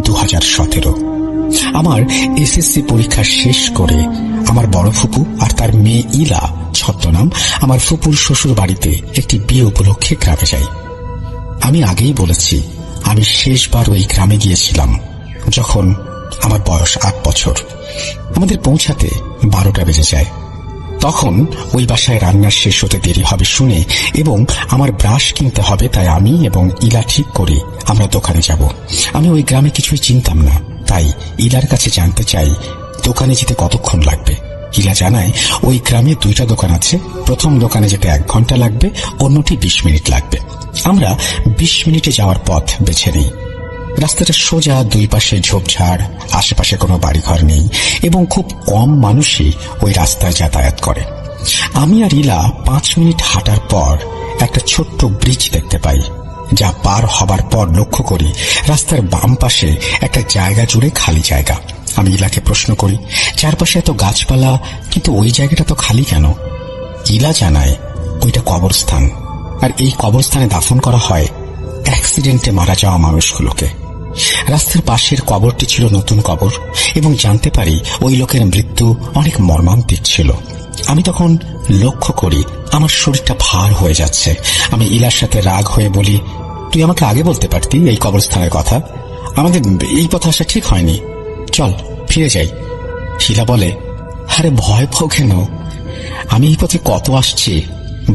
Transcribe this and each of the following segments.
2017। আমার এসএসসি পরীক্ষা শেষ করে আমার বড় ফুপু আর তার মেয়ে ইলা ছদ্মনাম আমার ফুপুর শ্বশুর বাড়িতে একটি বিয়ে উপলক্ষে গ্রামে যাই। আমি আগেই বলেছি, আমি শেষবার ওই গ্রামে গিয়েছিলাম যখন আমার বয়স 8 বছর। আমাদের পৌঁছাতে 12টা বেজে যায়। তখন ওই বাসায় রান্না শেষ হতে দেরি হবে শুনে এবং আমার ব্রাশ কিনতে হবে, তাই আমি এবং ইলা ঠিক করি আমরা দোকানে যাব। আমি ওই গ্রামে কিছুই চিনতাম না, তাই ইলার কাছে জানতে চাই দোকানে যেতে কতক্ষণ লাগবে। ইলা জানায় ওই গ্রামে 2টা দোকান আছে, প্রথম দোকানে যেতে 1 ঘন্টা লাগবে, অন্যটি 20 মিনিট লাগবে। আমরা 20 মিনিটে যাওয়ার পথ বেছে নিই। রাস্তাটা সোজা, 2 পাশে ঝোপঝাড়, আশেপাশে কোনো বাড়িঘর নেই এবং খুব কম মানুষই ওই রাস্তায় যাতায়াত করে। আমি আর ইলা 5 মিনিট হাঁটার পর একটা ছোট্ট ব্রিজ দেখতে পাই, যা পার হবার পর লক্ষ্য করি রাস্তার বাম পাশে একটা জায়গা জুড়ে খালি জায়গা। আমি ইলাকে প্রশ্ন করি, চারপাশে এত গাছপালা, কিন্তু ওই জায়গাটা তো খালি কেন? ইলা জানায় ওইটা কবরস্থান, আর এই কবরস্থানে দাফন করা হয় অ্যাক্সিডেন্টে মারা যাওয়া মানুষগুলোকে। রাস্তার পাশের কবরটি ছিল নতুন কবর এবং জানতে পারি ওই লোকের মৃত্যু অনেক মর্মান্তিক ছিল। আমি তখন লক্ষ্য করি আমার শরীরটা ভার হয়ে যাচ্ছে। আমি ইলার সাথে রাগ হয়ে বলি, তুই আমাকে আগে বলতে পারতি এই কবরস্থানের কথা, আমাদের এই পথে আসা ঠিক হয়নি, চল ফিরে যাই। ইলা বলে, আরে ভয় পাও কেন? আমি এই পথে কত আসছি,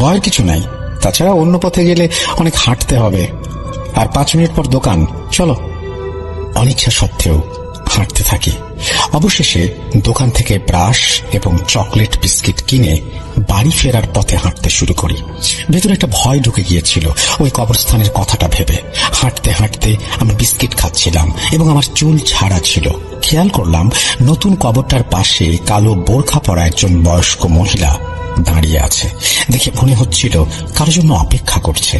ভয়ের কিছু নাই। তাছাড়া অন্য পথে গেলে অনেক হাঁটতে হবে, আর 5 মিনিট পর দোকান, চলো। অনিচ্ছা সত্ত্বেও হাঁটতে থাকি। অবশেষে দোকান থেকে ব্রাশ এবং চকলেট বিস্কিট কিনে বাড়ি ফেরার পথে হাঁটতে শুরু করি। ভেতরে একটা ভয় ঢুকে গিয়েছিল ওই কবরস্থানের কথাটা ভেবে। হাঁটতে হাঁটতে আমি বিস্কিট খাচ্ছিলাম এবং আমার চুল ছাড়া ছিল। খেয়াল করলাম নতুন কবরটার পাশে কালো বোরখা পরা একজন বয়স্ক মহিলা দাঁড়িয়ে আছে। দেখে মনে হচ্ছিল কারোর জন্য অপেক্ষা করছে।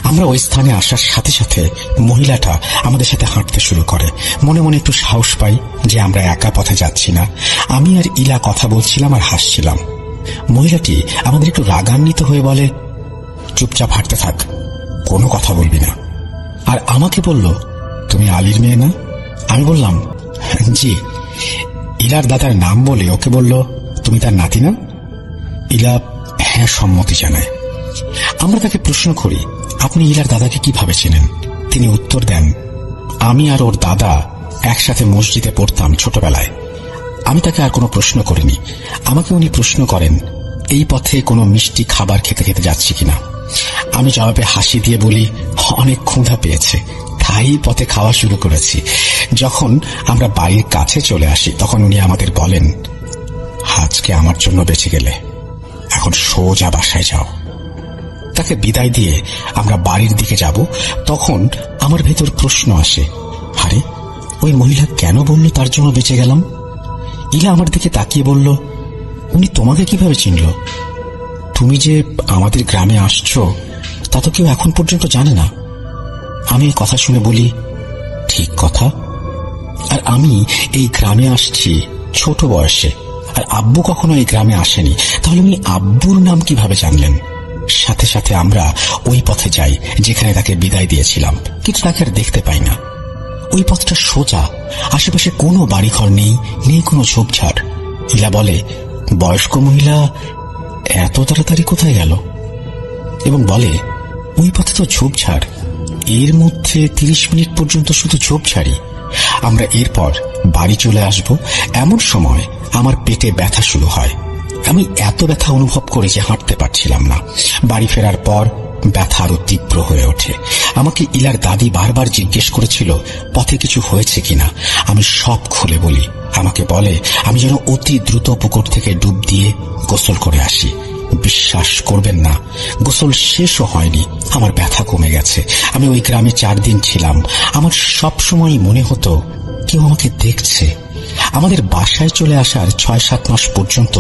আমরা ওই স্থানে আসার সাথে সাথে মহিলাটা আমাদের সাথে হাঁটতে শুরু করে। মনে মনে একটু সাহস পাই যে আমরা একা পথে যাচ্ছি না। আমি আর ইলা কথা বলছিলাম আর হাসছিলাম। মহিলাটি আমাদের একটু রাগান্বিত হয়ে বলে, চুপচাপ হাঁটতে থাক, কোনো কথা বলবি না। আর আমাকে বলল, তুমি আলীর মেয়ে না? আমি বললাম, জি। ইলার দাদার নাম বলে ওকে বলল, তুমি তার নাতি না? ইলা হ্যাঁ সম্মতি জানায়। আমরা তাকে প্রশ্ন করি, আপনি ইলার দাদাকে কিভাবে চেনেন? তিনি উত্তর দেন, আমি আর ওর দাদা একসাথে মসজিদে পড়তাম ছোটবেলায়। আমি তাকে আর কোনো প্রশ্ন করিনি। আমাকে উনি প্রশ্ন করেন, এই পথে কোনো মিষ্টি খাবার খেতে খেতে যাচ্ছি কিনা। আমি জবাবে হাসি দিয়ে বলি, অনেক ক্ষুধা পেয়েছে, তাই পথে খাওয়া শুরু করেছি। যখন আমরা বাড়ির কাছে চলে আসি তখন উনি আমাদের বলেন, আজকে আমার জন্য বেঁচে গেলে, এখন সোজা বাসায় যাও। তাকে বিদায় দিয়ে আমরা বাড়ির দিকে যাব। তখন আমার ভেতর প্রশ্ন আসে, আরে ওই মহিলা কেন বলল তার জন্য বেঁচে গেলাম? ইলা আমার দিকে তাকিয়ে বলল, উনি তোমাকে কিভাবে চিনল? তুমি যে আমাদের গ্রামে আসছো তা তো কেউ এখন পর্যন্ত জানে না। আমি এই কথা শুনে বলি, ঠিক কথা। আর আমি এই গ্রামে আসছি ছোট বয়সে, আর আব্বু কখনো এই গ্রামে আসেনি, তাহলে উনি আব্বুর নাম কিভাবে জানলেন? সাথে সাথে আমরা ওই পথে যাই যেখানে তাকে বিদায় দিয়েছিলাম, কিন্তু তাকে আর দেখতে পাই না। ওই পথটা সোজা, আশেপাশে কোনো বাড়িঘর নেই, নেই কোনো ঝোপঝাড়। ইলা বলে, বয়স্ক মহিলা এত তাড়াতাড়ি কোথায় গেল? এবং বলে, ওই পথে তো ঝোপঝাড়, এর মধ্যে 30 মিনিট পর্যন্ত শুধু ঝোপঝাড়ই। আমরা এরপর বাড়ি চলে আসব। এমন সময় আমার পেটে ব্যথা শুরু হয়। আমি এত ব্যথা অনুভব করি যে হাঁটতে পারছিলাম না। বাড়ি ফেরার পর ব্যথা আরো তীব্র হয়ে ওঠে। আমাকে ইলার দাদি বারবার জিজ্ঞেস করেছিল পথে কিছু হয়েছে কিনা। আমি সব খুলে বলি। আমাকে বলে আমি যেন অতি দ্রুত পুকুর থেকে ডুব দিয়ে গোসল করে আসি। বিশ্বাস করবেন না, গোসল শেষও হয়নি, আমার ব্যথা কমে গেছে। আমি ওই গ্রামে 4 দিন ছিলাম। আমার সব সময় মনে হতো কেউ আমাকে দেখছে। আমাদের বাসায় চলে আসার 6-7 মাস পর্যন্ত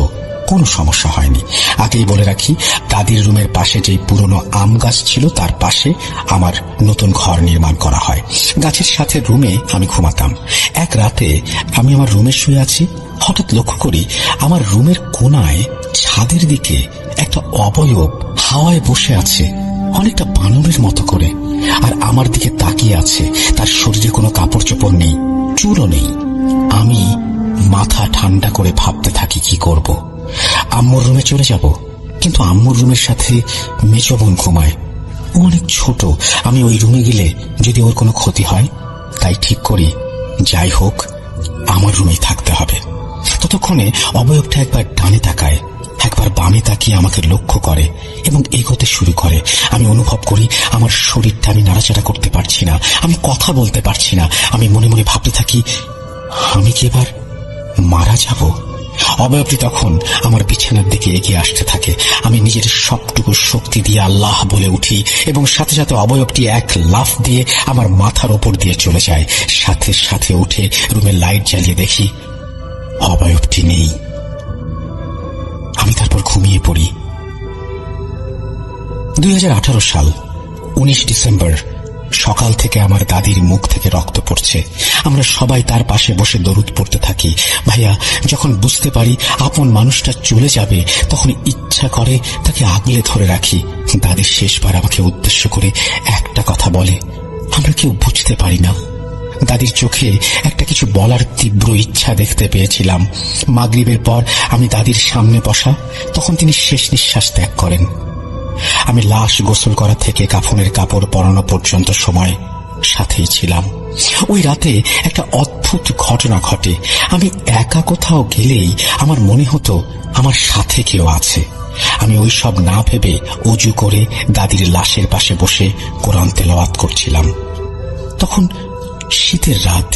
কোনো সমস্যা হয়নি। আগেই বলে রাখি, দাদির রুমের পাশে যেই পুরনো আম গাছ ছিল তার পাশে আমার নতুন ঘর নির্মাণ করা হয়। গাছের সাথে রুমে আমি ঘুমাতাম। এক রাতে আমি আমার রুমে শুয়ে আছি, হঠাৎ লক্ষ্য করি আমার রুমের কোনায় ছাদের দিকে একটা অবয়ব হাওয়ায় বসে আছে। অনেকটা বানরের মতো করে, আর আমার দিকে তাকিয়ে আছে। তার শরীরে কোনো কাপড় চোপড় নেই, চুলও নেই। আমি মাথা ঠান্ডা করে ভাবতে থাকি কি করব। আম্মুর রুমে চলে যাব, কিন্তু আম্মুর রুমের সাথে মেজো বোন ঘুমায়। ও অনেক ছোট, আমি ওই রুমে গেলে যদি ওর কোনো ক্ষতি হয়। তাই ঠিক করি যাই হোক আমার রুমেই থাকতে হবে। ততক্ষণে অবয়বটা একবার ডানে তাকায়, একবার বামে তাকিয়ে আমাকে লক্ষ্য করে এবং এগোতে শুরু করে। আমি অনুভব করি আমার শরীরটা আমি নাড়াচাড়া করতে পারছি না, আমি কথা বলতে পারছি না। আমি মনে মনে ভাবতে থাকি, আমি কি এবার মারা যাব? অবয়বটি তখন আমার বিছানার দিকে এগিয়ে আসতে থাকে। আমি নিজের সবটুকু শক্তি দিয়ে আল্লাহ বলে উঠি এবং সাথে সাথে অবয়বটি এক লাফ দিয়ে আমার মাথার ওপর দিয়ে চলে যায়। সাথে সাথে উঠে রুমের লাইট জ্বালিয়ে দেখি অবয়বটি নেই। আমি তারপর ঘুমিয়ে পড়ি। 2018 সাল 19 ডিসেম্বর সকাল থেকে আমার দাদির মুখ থেকে রক্ত পড়ছে। আমরা সবাই তার পাশে বসে দরুদ পড়তে থাকি। ভাইয়া, যখন বুঝতে পারি আপন মানুষটা চলে যাবে, তখন ইচ্ছা করে তাকে আগলে ধরে রাখি। দাদি শেষবার আমাকে উদ্দেশ্য করে একটা কথা বলে, আমরা কেউ বুঝতে পারি না। দাদির চোখে একটা কিছু বলার তীব্র ইচ্ছা দেখতে পেয়েছিলাম। মাগরিবের পর আমি দাদির সামনে বসা, তখন তিনি শেষ নিঃশ্বাস ত্যাগ করেন। আমি লাশ গোসল করা থেকে কাফনের কাপড় পরানো পর্যন্ত সময় সাথেই ছিলাম। ওই রাতে একটা অদ্ভুত ঘটনা ঘটে। আমি একা কোথাও গেলেই আমার মনে হতো আমার সাথে কেউ আছে। আমি ওই সব না ভেবে অজু করে দাদির লাশের পাশে বসে কোরআন তেলাওয়াত করছিলাম। তখন শীতের রাত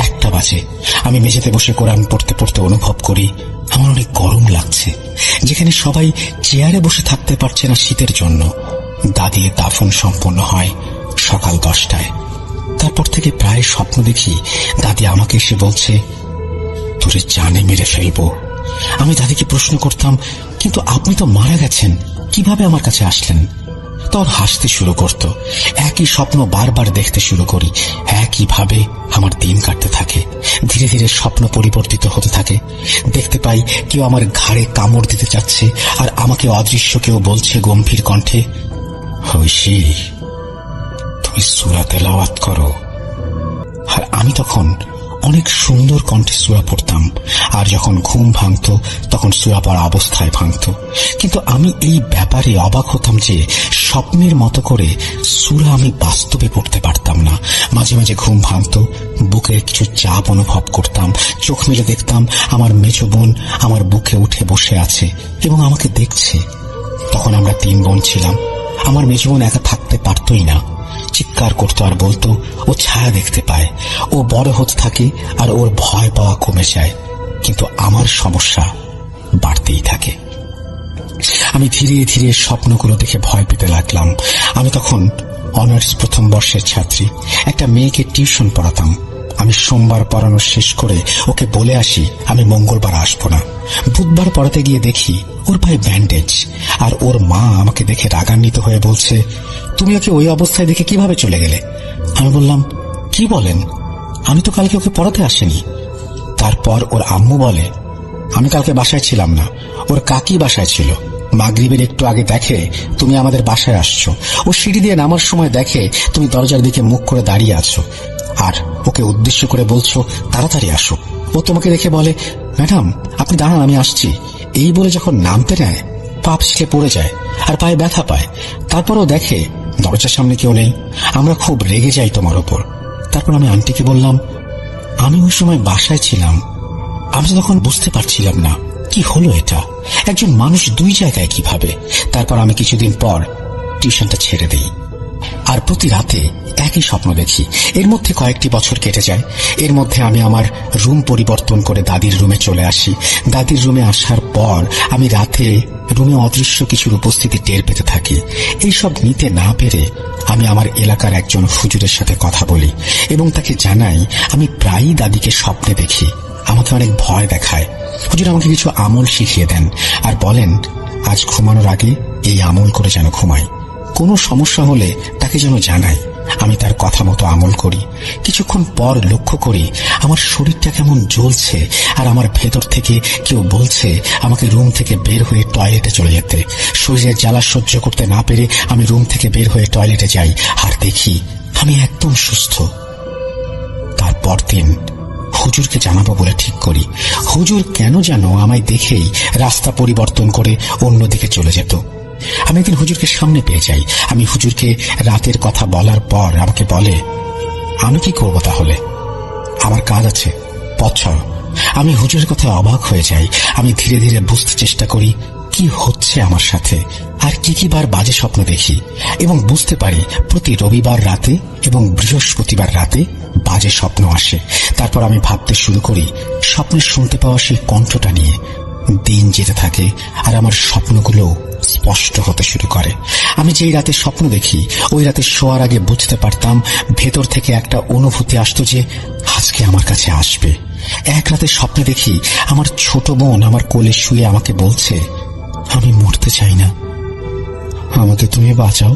1টা বাজে। আমি মেঝেতে বসে কোরআন পড়তে পড়তে অনুভব করি আমার অনেক গরম লাগছে। যেখানে সবাই চেয়ারে বসে থাকতে পারছে না শীতের জন্য। দাদির দাফন সম্পন্ন হয় সকাল 10টায়। তারপর থেকে প্রায় স্বপ্ন দেখি দাদি আমাকে এসে বলছে, তোরে জানে মেরে ফেলবো। আমি দাদিকে প্রশ্ন করতাম, কিন্তু আপনি তো মারা গেছেন, কিভাবে আমার কাছে আসলেন? তখন হাসতে শুরু করত। একই স্বপ্ন বারবার দেখতে শুরু করি। একইভাবে আমার দিন কাটতে থাকে। ধীরে ধীরে স্বপ্ন পরিবর্তিত হতে থাকে। দেখতে পাই কেউ আমার ঘাড়ে কামড় দিতে চাচ্ছে, আর আমাকে অদৃশ্য কেউ বলছে গম্ভীর কণ্ঠে, ঐশী, তুমি সূরা তেলাওয়াত করো। আর আমি তখন অনেক সুন্দর কণ্ঠে সূরা পড়তাম। আর যখন ঘুম ভাঙত তখন সূরা পড়া অবস্থায় ভাঙত। কিন্তু আমি এই ব্যাপারে অবাক হতাম যে স্বপ্নের মতো করে সূরা আমি বাস্তবে পড়তে পারতাম না। মাঝে মাঝে ঘুম ভাঙত, বুকের কিছু চাপ অনুভব করতাম। চোখ মেলে দেখতাম আমার মেজো বোন আমার বুকে উঠে বসে আছে এবং আমাকে দেখছে। তখন আমরা 3 বোন ছিলাম। আমার মেজো বোন একা থাকতে পারতই না। চিৎকার করতো আর বলতো ও ছায়া দেখতে পায়। ও বড় হতে থাকে আর ওর ভয় পাওয়া কমে যায়, কিন্তু আমার সমস্যা বাড়তেই থাকে। আমি ধীরে ধীরে স্বপ্নগুলো দেখে ভয় পেতে লাগলাম। আমি তখন অনার্স প্রথম বর্ষের ছাত্রী। একটা মেয়েকে টিউশন পড়াতাম। আমি সোমবার পড়ানো শেষ করে ওকে বলে আসি আমি মঙ্গলবার আসবো না। বুধবার পড়াতে গিয়ে দেখি ওর পায়ে ব্যান্ডেজ, আর ওর মা আমাকে দেখে রাগান্বিত হয়ে বলছে, তুমি ওকে ওই অবস্থায় দেখে কিভাবে চলে গেলে? আমি বললাম, কি বলেন, আমি তো কালকে ওকে পড়াতে আসিনি। তারপর ওর আম্মু বলে, আমি কালকে বাসায় ছিলাম না, ওর কাকি বাসায় ছিল। মাগরিবের একটু আগে দেখে তুমি আমাদের বাসায় আসছো। ও সিঁড়ি দিয়ে নামার সময় দেখে তুমি দরজার দিকে মুখ করে দাঁড়িয়ে আছো, আর ওকে উদ্দেশ্য করে বলছো তাড়াতাড়ি আসো। ও তোমাকে দেখে বলে, ম্যাডাম আপনি দাঁড়ান, আমি আসছি। এই বলে যখন নামতে নেয় পা পিছলে পড়ে যায় আর পায়ে ব্যথা পায়। তারপরও দেখে দরজার সামনে কেউ নেই। আমরা খুব রেগে যাই তোমার ওপর। তারপর আমি আন্টিকে বললাম, আমি ওই সময় বাসায় ছিলাম, আমি তখন বুঝতে পারছিলাম না কি হলো এটা, একজন মানুষ 2 জায়গায় কিভাবে। তারপর আমি কিছুদিন পর টিউশনটা ছেড়ে দিই, আর প্রতি রাতে একই স্বপ্ন দেখি। এর মধ্যে কয়েকটি বছর কেটে যায়। এর মধ্যে আমি আমার রুম পরিবর্তন করে দাদির রুমে চলে আসি। দাদির রুমে আসার পর আমি রাতে রুমে অদৃশ্য কিছুর উপস্থিতি টের পেতে থাকি। এইসব নিতে না পেরে আমি আমার এলাকার একজন হুজুরের সাথে কথা বলি এবং তাকে জানাই আমি প্রায়ই দাদিকে স্বপ্নে দেখি। আমাকে অনেক ভয় দেখায়। হুজুর আমাকে কিছু আমল শিখিয়ে দেন আর বলেন, আজ ঘুমানোর আগে এই আমল করে যেন ঘুমাই। কোনো সমস্যা হলে তাকে যেন জানাই। আমি তার কথা মতো আমল করি। কিছুক্ষণ পর লক্ষ্য করি আমার শরীরটা কেমন জ্বলছে, আর আমার ভেতর থেকে কেউ বলছে আমাকে রুম থেকে বের হয়ে টয়লেটে চলে যেতে। শরীরের জ্বালা সহ্য করতে না পেরে আমি রুম থেকে বের হয়ে টয়লেটে যাই, আর দেখি আমি একদম সুস্থ। তারপর দিন হুজুরকে জানাবো বলে ঠিক করি। হুজুর কেন যেন আমায় দেখেই রাস্তা পরিবর্তন করে অন্যদিকে চলে যেত। আমি একদিন হুজুরকে সামনে পেয়ে যাই। আমি হুজুরকে রাতের কথা বলার পর আমাকে বলে, আমি কি করব তাহলে? আমার কাজ আছে, পথ ছাড়ো। আমি হুজুরের কথায় অবাক হয়ে যাই। আমি ধীরে ধীরে বুঝতে চেষ্টা করি কি হচ্ছে আমার সাথে, আর কি বার বাজে স্বপ্ন দেখি, এবং বুঝতে পারি প্রতি রবিবার রাতে এবং বৃহস্পতিবার রাতে বাজে স্বপ্ন আসে। তারপর আমি ভাবতে শুরু করি স্বপ্নে শুনতে পাওয়া সেই কণ্ঠটা নিয়ে। দিন যেতে থাকে আর আমার স্বপ্নগুলো স্পষ্ট হতে শুরু করে। আমি যেই রাতে স্বপ্ন দেখি ওই রাতে শোয়ার আগে বুঝতে পারতাম ভেতর থেকে একটা অনুভূতি আসতো যে আজকে আমার কাছে আসবে। এক রাতে স্বপ্নে দেখি আমার ছোট বোন আমার কোলে শুয়ে আমাকে বলছে, আমি মরতে চাই না, আমাকে তুমি বাঁচাও।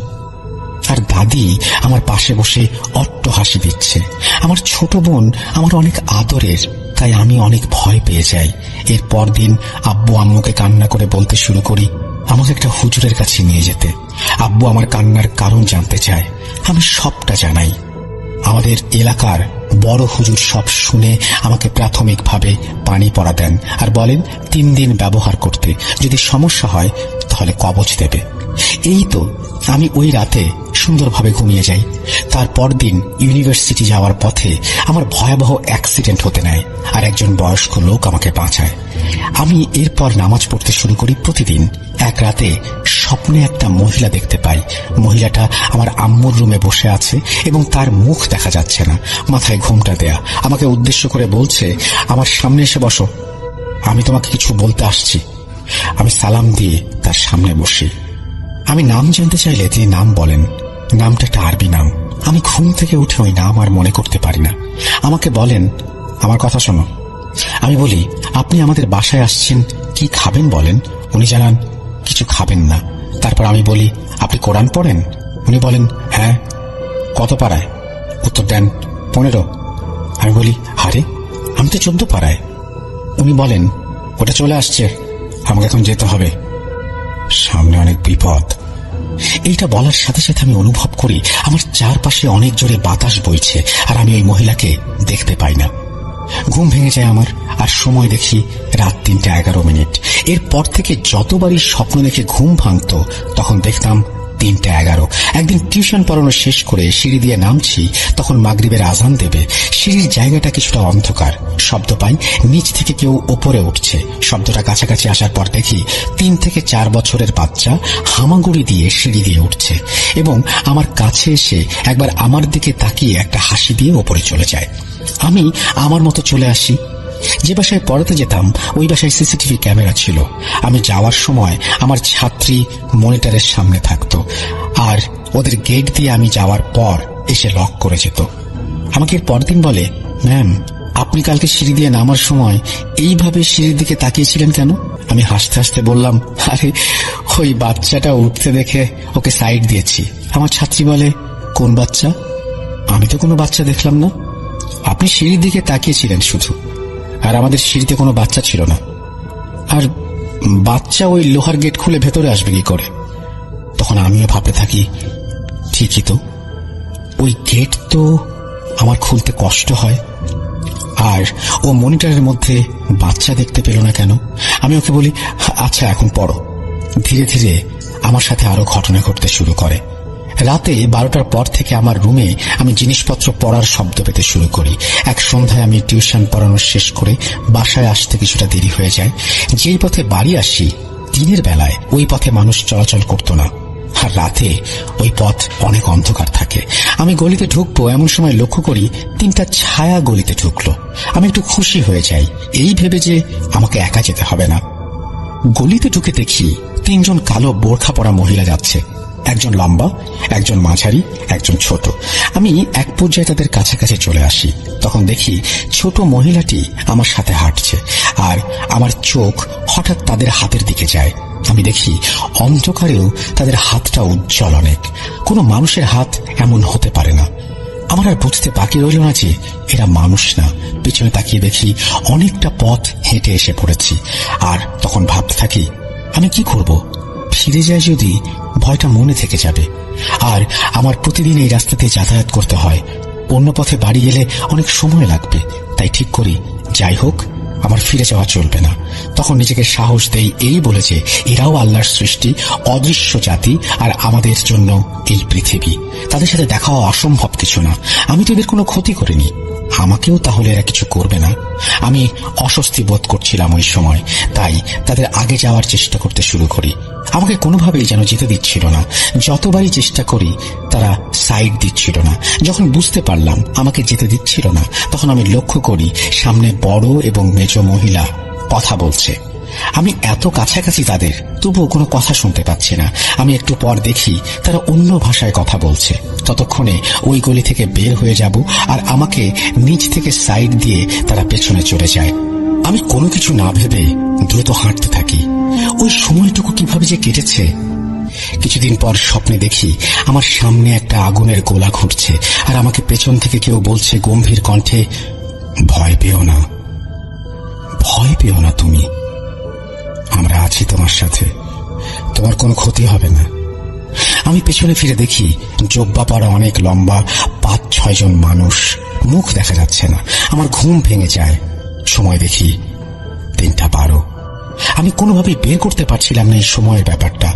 আর দাদি আমার পাশে বসে অট্ট হাসি দিচ্ছে। আমার ছোট বোন আমার অনেক আদরের, তাই আমি অনেক ভয় পেয়ে যাই। এর পর দিন আব্বু আম্মুকে কান্না করে বলতে শুরু করি আমাকে একটা হুজুরের কাছে নিয়ে যেতে। আব্বু আমার কান্নার কারণ জানতে চায়। আমি সবটা জানাই। আমাদের এলাকার বড় হুজুর সব শুনে আমাকে প্রাথমিকভাবে পানি পড়া দেন আর বলেন 3 দিন ব্যবহার করতে, যদি সমস্যা হয় তাহলে কবচ দেবে। এই তো আমি ওই রাতে সুন্দরভাবে ঘুমিয়ে যাই। তারপর দিন ইউনিভার্সিটি যাওয়ার পথে আমার ভয়াবহ অ্যাক্সিডেন্ট হতে নেয়, আর একজন বয়স্ক লোক আমাকে বাঁচায়। আমি এরপর নামাজ পড়তে শুরু করি প্রতিদিন। এক রাতে স্বপ্নে একটা মহিলা দেখতে পাই। মহিলাটা আমার আম্মুর রুমে বসে আছে এবং তার মুখ দেখা যাচ্ছে না, মাথায় ঘোমটা দেয়া। আমাকে উদ্দেশ্য করে বলছে, আমার সামনে এসে বসো, আমি তোমাকে কিছু বলতে আসছি। আমি সালাম দিয়ে তার সামনে বসি। আমি নাম জানতে চাইলে তিনি নাম বলেন। নামটা একটা আরবি নাম। আমি ঘুম থেকে উঠে ওই নাম আর মনে করতে পারি না। আমাকে বলেন, আমার কথা শোনো। আমি বলি, আপনি আমাদের বাসায় আসছেন, কি খাবেন বলেন। উনি জানান কিছু খাবেন না। তারপর আমি বলি, আপনি কোরআন পড়েন? উনি বলেন, হ্যাঁ। কত পাড়ায়? উত্তর দেন, 15। আমি বলি, আরে আমি তো 14 পাড়ায়। উনি বলেন, ওটা চলে আসছে, আমাকে এখন যেতে হবে, সামনে অনেক বিপদ। এইটা বলার সাথে সাথে আমি অনুভব করি আমার চারপাশে অনেক জোরে বাতাস বইছে, আর আমি ওই মহিলাকে দেখতে পাই না। ঘুম ভেঙে যায় আমার, আর সময় দেখি রাত 3:11। এরপর থেকে যতবারই স্বপ্ন দেখে ঘুম ভাঙত তখন দেখতাম 3:11। একদিন টিউশন পড়ানো শেষ করে সিঁড়ি দিয়ে নামছি, তখন মাগরিবের আজান দেবে। সিঁড়ির জায়গাটা কিছুটা অন্ধকার। শব্দ পাই নিচ থেকে কেউ ওপরে উঠছে। শব্দটা কাছাকাছি আসার পর দেখি 3 থেকে 4 বছরের বাচ্চা হামাগুড়ি দিয়ে সিঁড়ি দিয়ে উঠছে এবং আমার কাছে এসে একবার আমার দিকে তাকিয়ে একটা হাসি দিয়ে ওপরে চলে যায়। আমি আমার মতো চলে আসি। যে বাসায় পড়াতে যেতাম ওই বাসায় সিসিটিভি ক্যামেরা ছিল। আমি যাওয়ার সময় আমার ছাত্রী মনিটরের সামনে থাকতো, আর ওদের গেট দিয়ে আমি যাওয়ার পর এসে লক করে যেত। আমাকে এর পরদিন বলে, ম্যাম আপনি কালকে সিঁড়ি দিয়ে নামার সময় এইভাবে সিঁড়ির দিকে তাকিয়েছিলেন কেন? আমি হাসতে হাসতে বললাম, আরে ওই বাচ্চাটা উঠতে দেখে ওকে সাইড দিয়েছি। আমার ছাত্রী বলে, কোন বাচ্চা? আমি তো কোনো বাচ্চা দেখলাম না। আপনি সিঁড়ির দিকে তাকিয়েছিলেন শুধু, আর আমাদের সিঁড়িতে কোনো বাচ্চা ছিল না। আর বাচ্চা ওই লোহার গেট খুলে ভেতরে আসবে কি করে? তখন আমিও ভাবতে থাকি, ঠিকই তো, ওই গেট তো আমার খুলতে কষ্ট হয়, আর ও মনিটরের মধ্যে বাচ্চা দেখতে পেল না কেন? আমি ওকে বলি, আচ্ছা এখন পড়ো। ধীরে ধীরে আমার সাথে আরো ঘটনা ঘটতে শুরু করে। রাতে 12টার পর থেকে আমার রুমে আমি জিনিসপত্র পড়ার শব্দ পেতে শুরু করি। এক সন্ধ্যায় আমি টিউশন পড়ানো শেষ করে বাসায় আসতে কিছুটা দেরি হয়ে যায়। যেই পথে বাড়ি আসি দিনের বেলায় ওই পথে মানুষ চলাচল করত না, আর রাতে ওই পথ অনেক অন্ধকার থাকে। আমি গলিতে ঢুকবো এমন সময় লক্ষ্য করি 3টা ছায়া গলিতে ঢুকলো। আমি একটু খুশি হয়ে যাই, এই ভেবে যে আমাকে একা যেতে হবে না। গলিতে ঢুকে দেখি 3 জন কালো বোরখা পরা মহিলা যাচ্ছে। একজন লম্বা, একজন মাঝারি, একজন ছোট। আমি এক পর্যায়ে তাদের কাছাকাছি চলে আসি। তখন দেখি ছোট মহিলাটি আমার সাথে হাঁটছে, আর আমার চোখ হঠাৎ তাদের হাতের দিকে যায়। আমি দেখি অন্ধকারেও তাদের হাতটা উজ্জ্বল অনেক। কোনো মানুষের হাত এমন হতে পারে না। আমার আর বুঝতে বাকি রইল না যে এরা মানুষ না। পিছনে তাকিয়ে দেখি অনেকটা পথ হেঁটে এসে পড়েছি। আর তখন ভাবতে থাকি, আমি কি করব? ফিরে যাই যদি, ভয়টা মনে থেকে যাবে। আর আমার প্রতিদিন এই রাস্তা দিয়ে যাতায়াত করতে হয়। অন্য পথে বাড়ি গেলে অনেক সময় লাগবে। তাই ঠিক করি, যাই হোক, আমার ফিরে যাওয়া চলবে না। তখন নিজেকে সাহস দেই এই বলে যে এরাও আল্লাহর সৃষ্টি, অদৃশ্য জাতি, আর আমাদের জন্য এই পৃথিবী। তাদের সাথে দেখা হওয়া অসম্ভব কিছু না। আমি তো এদের কোনো ক্ষতি করিনি, আমাকেও তাহলে এরা কিছু করবে না। আমি অস্বস্তি বোধ করছিলাম ওই সময়, তাই তাদের আগে যাওয়ার চেষ্টা করতে শুরু করি। আমাকে কোনোভাবেই যেন যেতে দিচ্ছিল না। যতবারই চেষ্টা করি তারা সাইড দিচ্ছিল না। যখন বুঝতে পারলাম আমাকে যেতে দিচ্ছিল না, তখন আমি লক্ষ্য করি সামনে বড় এবং মেজ মহিলা কথা বলছে। আমি এত কাছাকাছি তাদের, তবুও কোনো কথা শুনতে পাচ্ছি না। আমি একটু পর দেখি তারা অন্য ভাষায় কথা বলছে। ততক্ষণে ওই গলি থেকে বের হয়ে যাব, আর আমাকে নিচ থেকে সাইড দিয়ে তারা পেছনে চলে যায়। আমি কোনো কিছু না ভেবে দ্রুত হাঁটতে থাকি। ওই সময়টুকু কিভাবে যে কেটেছে। কিছুদিন পর স্বপ্নে দেখি আমার সামনে একটা আগুনের গোলা ঘুরছে, আর আমাকে পেছন থেকে কেউ বলছে গম্ভীর কণ্ঠে, ভয় পেও না, ভয় পেও না, তুমি, আমরা আছি তোমার সাথে, তোমার কোনো ক্ষতি হবে না। আমি পেছনে ফিরে দেখি জোব্বা পরা অনেক লম্বা 5-6 জন মানুষ। মুখ দেখা যাচ্ছে না। আমার ঘুম ভেঙে যায়। সময় দেখি 3:12। আমি কোনোভাবেই বের করতে পারছিলাম না এই সময়ের ব্যাপারটা।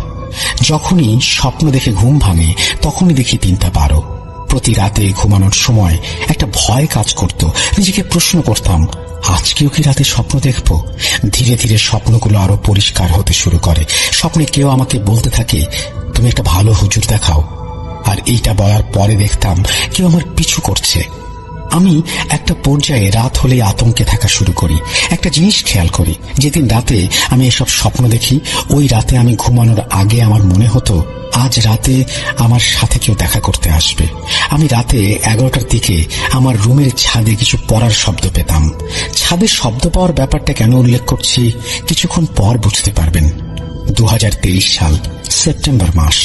যখনই স্বপ্ন দেখে ঘুম ভাঙে তখনই দেখি 3:12। প্রতি রাতে ঘুমানোর সময় একটা ভয় কাজ করত। নিজেকে প্রশ্ন করতাম, আজকেও কি রাতে স্বপ্ন দেখব? ধীরে ধীরে স্বপ্নগুলো আরো পরিষ্কার হতে শুরু করে। স্বপ্নে কেউ আমাকে বলতে থাকে, তুমি একটা ভালো হুজুর দেখাও। আর এইটা বলার পরে দেখতাম কেউ আমার পিছু করছে। আমি একটা পর্যায়ে রাত হলেই আতঙ্কে থাকা শুরু করি। একটা জিনিস খেয়াল করি, যেদিন রাতে আমি এসব স্বপ্ন দেখি, ওই রাতে আমি ঘুমানোর আগে আমার মনে হতো আজ রাতে আমার সাথে কেউ দেখা করতে আসবে। আমি রাতে 11টার দিকে আমার রুমের ছাদে কিছু পড়ার শব্দ পেতাম। ছাদে শব্দ পাওয়ার ব্যাপারটা কেন উল্লেখ করছি কিছুক্ষণ পর বুঝতে পারবেন। 2023 সাল, সেপ্টেম্বর মাস।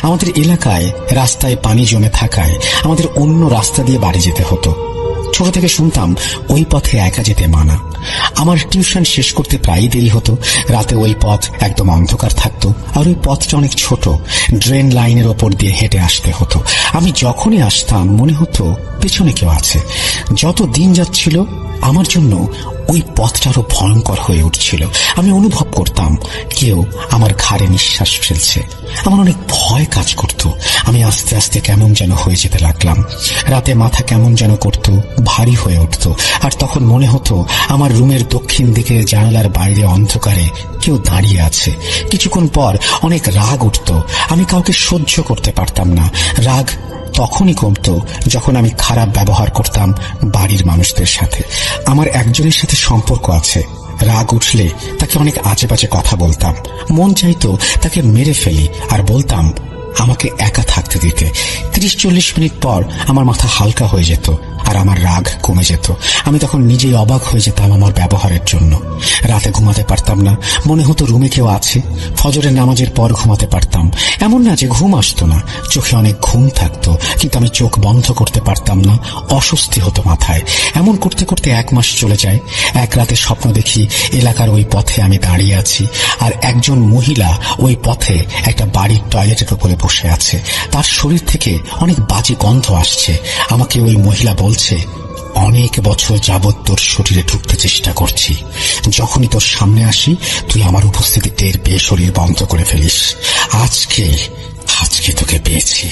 আমাদের এলাকায় রাস্তায় পানি জমে থাকায় আমাদের অন্য রাস্তা দিয়ে বাড়ি যেতে হতো। ছোট থেকে শুনতাম ওই পথে একা যেতে মানা। আমার টিউশন শেষ করতে প্রায়ই দেরি হতো। রাতে ওই পথ একদম অন্ধকার থাকতো, আর ওই পথটা অনেক ছোট। ড্রেন লাইনের ওপর দিয়ে হেঁটে আসতে হতো। আমি যখনই আসতাম মনে হতো পেছনে কেউ আছে। যত দিন যাচ্ছিল আমার জন্য ওই পথটা আরো ভয়ঙ্কর হয়ে উঠছিল। আমি অনুভব করতাম কেউ আমার ঘাড়ে নিঃশ্বাস ফেলছে। আমার অনেক ভয় কাজ করত। আমি আস্তে আস্তে কেমন যেন হয়ে যেতে লাগলাম। রাতে মাথা কেমন যেন করত, ভারী হয়ে উঠত। আর তখন মনে হতো আমার রুমের দক্ষিণ দিকের জানালার বাইরে অন্ধকারে কেউ দাঁড়িয়ে আছে। কিছুক্ষণ পর অনেক রাগ উঠত। আমি কাউকে সহ্য করতে পারতাম না। রাগ তখনই কমতো যখন আমি খারাপ ব্যবহার করতাম বাড়ির মানুষদের সাথে। আমার একজনের সাথে সম্পর্ক আছে। রাগ উঠলে তাকে অনেক আজে বাজে কথা বলতাম। মন চাইতো তাকে মেরে ফেলি, আর বলতাম আমাকে একা থাকতে দিতে। 30-40 মিনিট পর আমার মাথা হালকা হয়ে যেত, আর আমার রাগ কমে যেত। আমি তখন নিজেই অবাক হয়ে যেতাম আমার ব্যবহারের জন্য। রাতে ঘুমাতে পারতাম না, মনে হতো রুমে কেউ আছে। ফজরের নামাজের পর ঘুমাতে পারতাম, এমন না যে ঘুম আসতো না, চোখে অনেক ঘুম থাকতো, কিন্তু আমি চোখ বন্ধ করতে পারতাম না। অস্বস্তি হতো মাথায়। এমন করতে করতে 1 মাস চলে যায়। এক রাতে স্বপ্ন দেখি এলাকার ওই পথে আমি দাঁড়িয়ে আছি, আর একজন মহিলা ওই পথে একটা বাড়ির টয়লেটের উপরে বসে আছে। তার শরীর থেকে অনেক বাজে গন্ধ আসছে। আমাকে ওই মহিলা বলছে, অনেক বছর যাবৎ তোর শরীরে ঢুকতে চেষ্টা করছি। যখনই তোর সামনে আসি তুই আমার উপস্থিতি টের পেয়ে শরীর বন্ধ করে ফেলিস। আজকে তোকে পেয়েছি।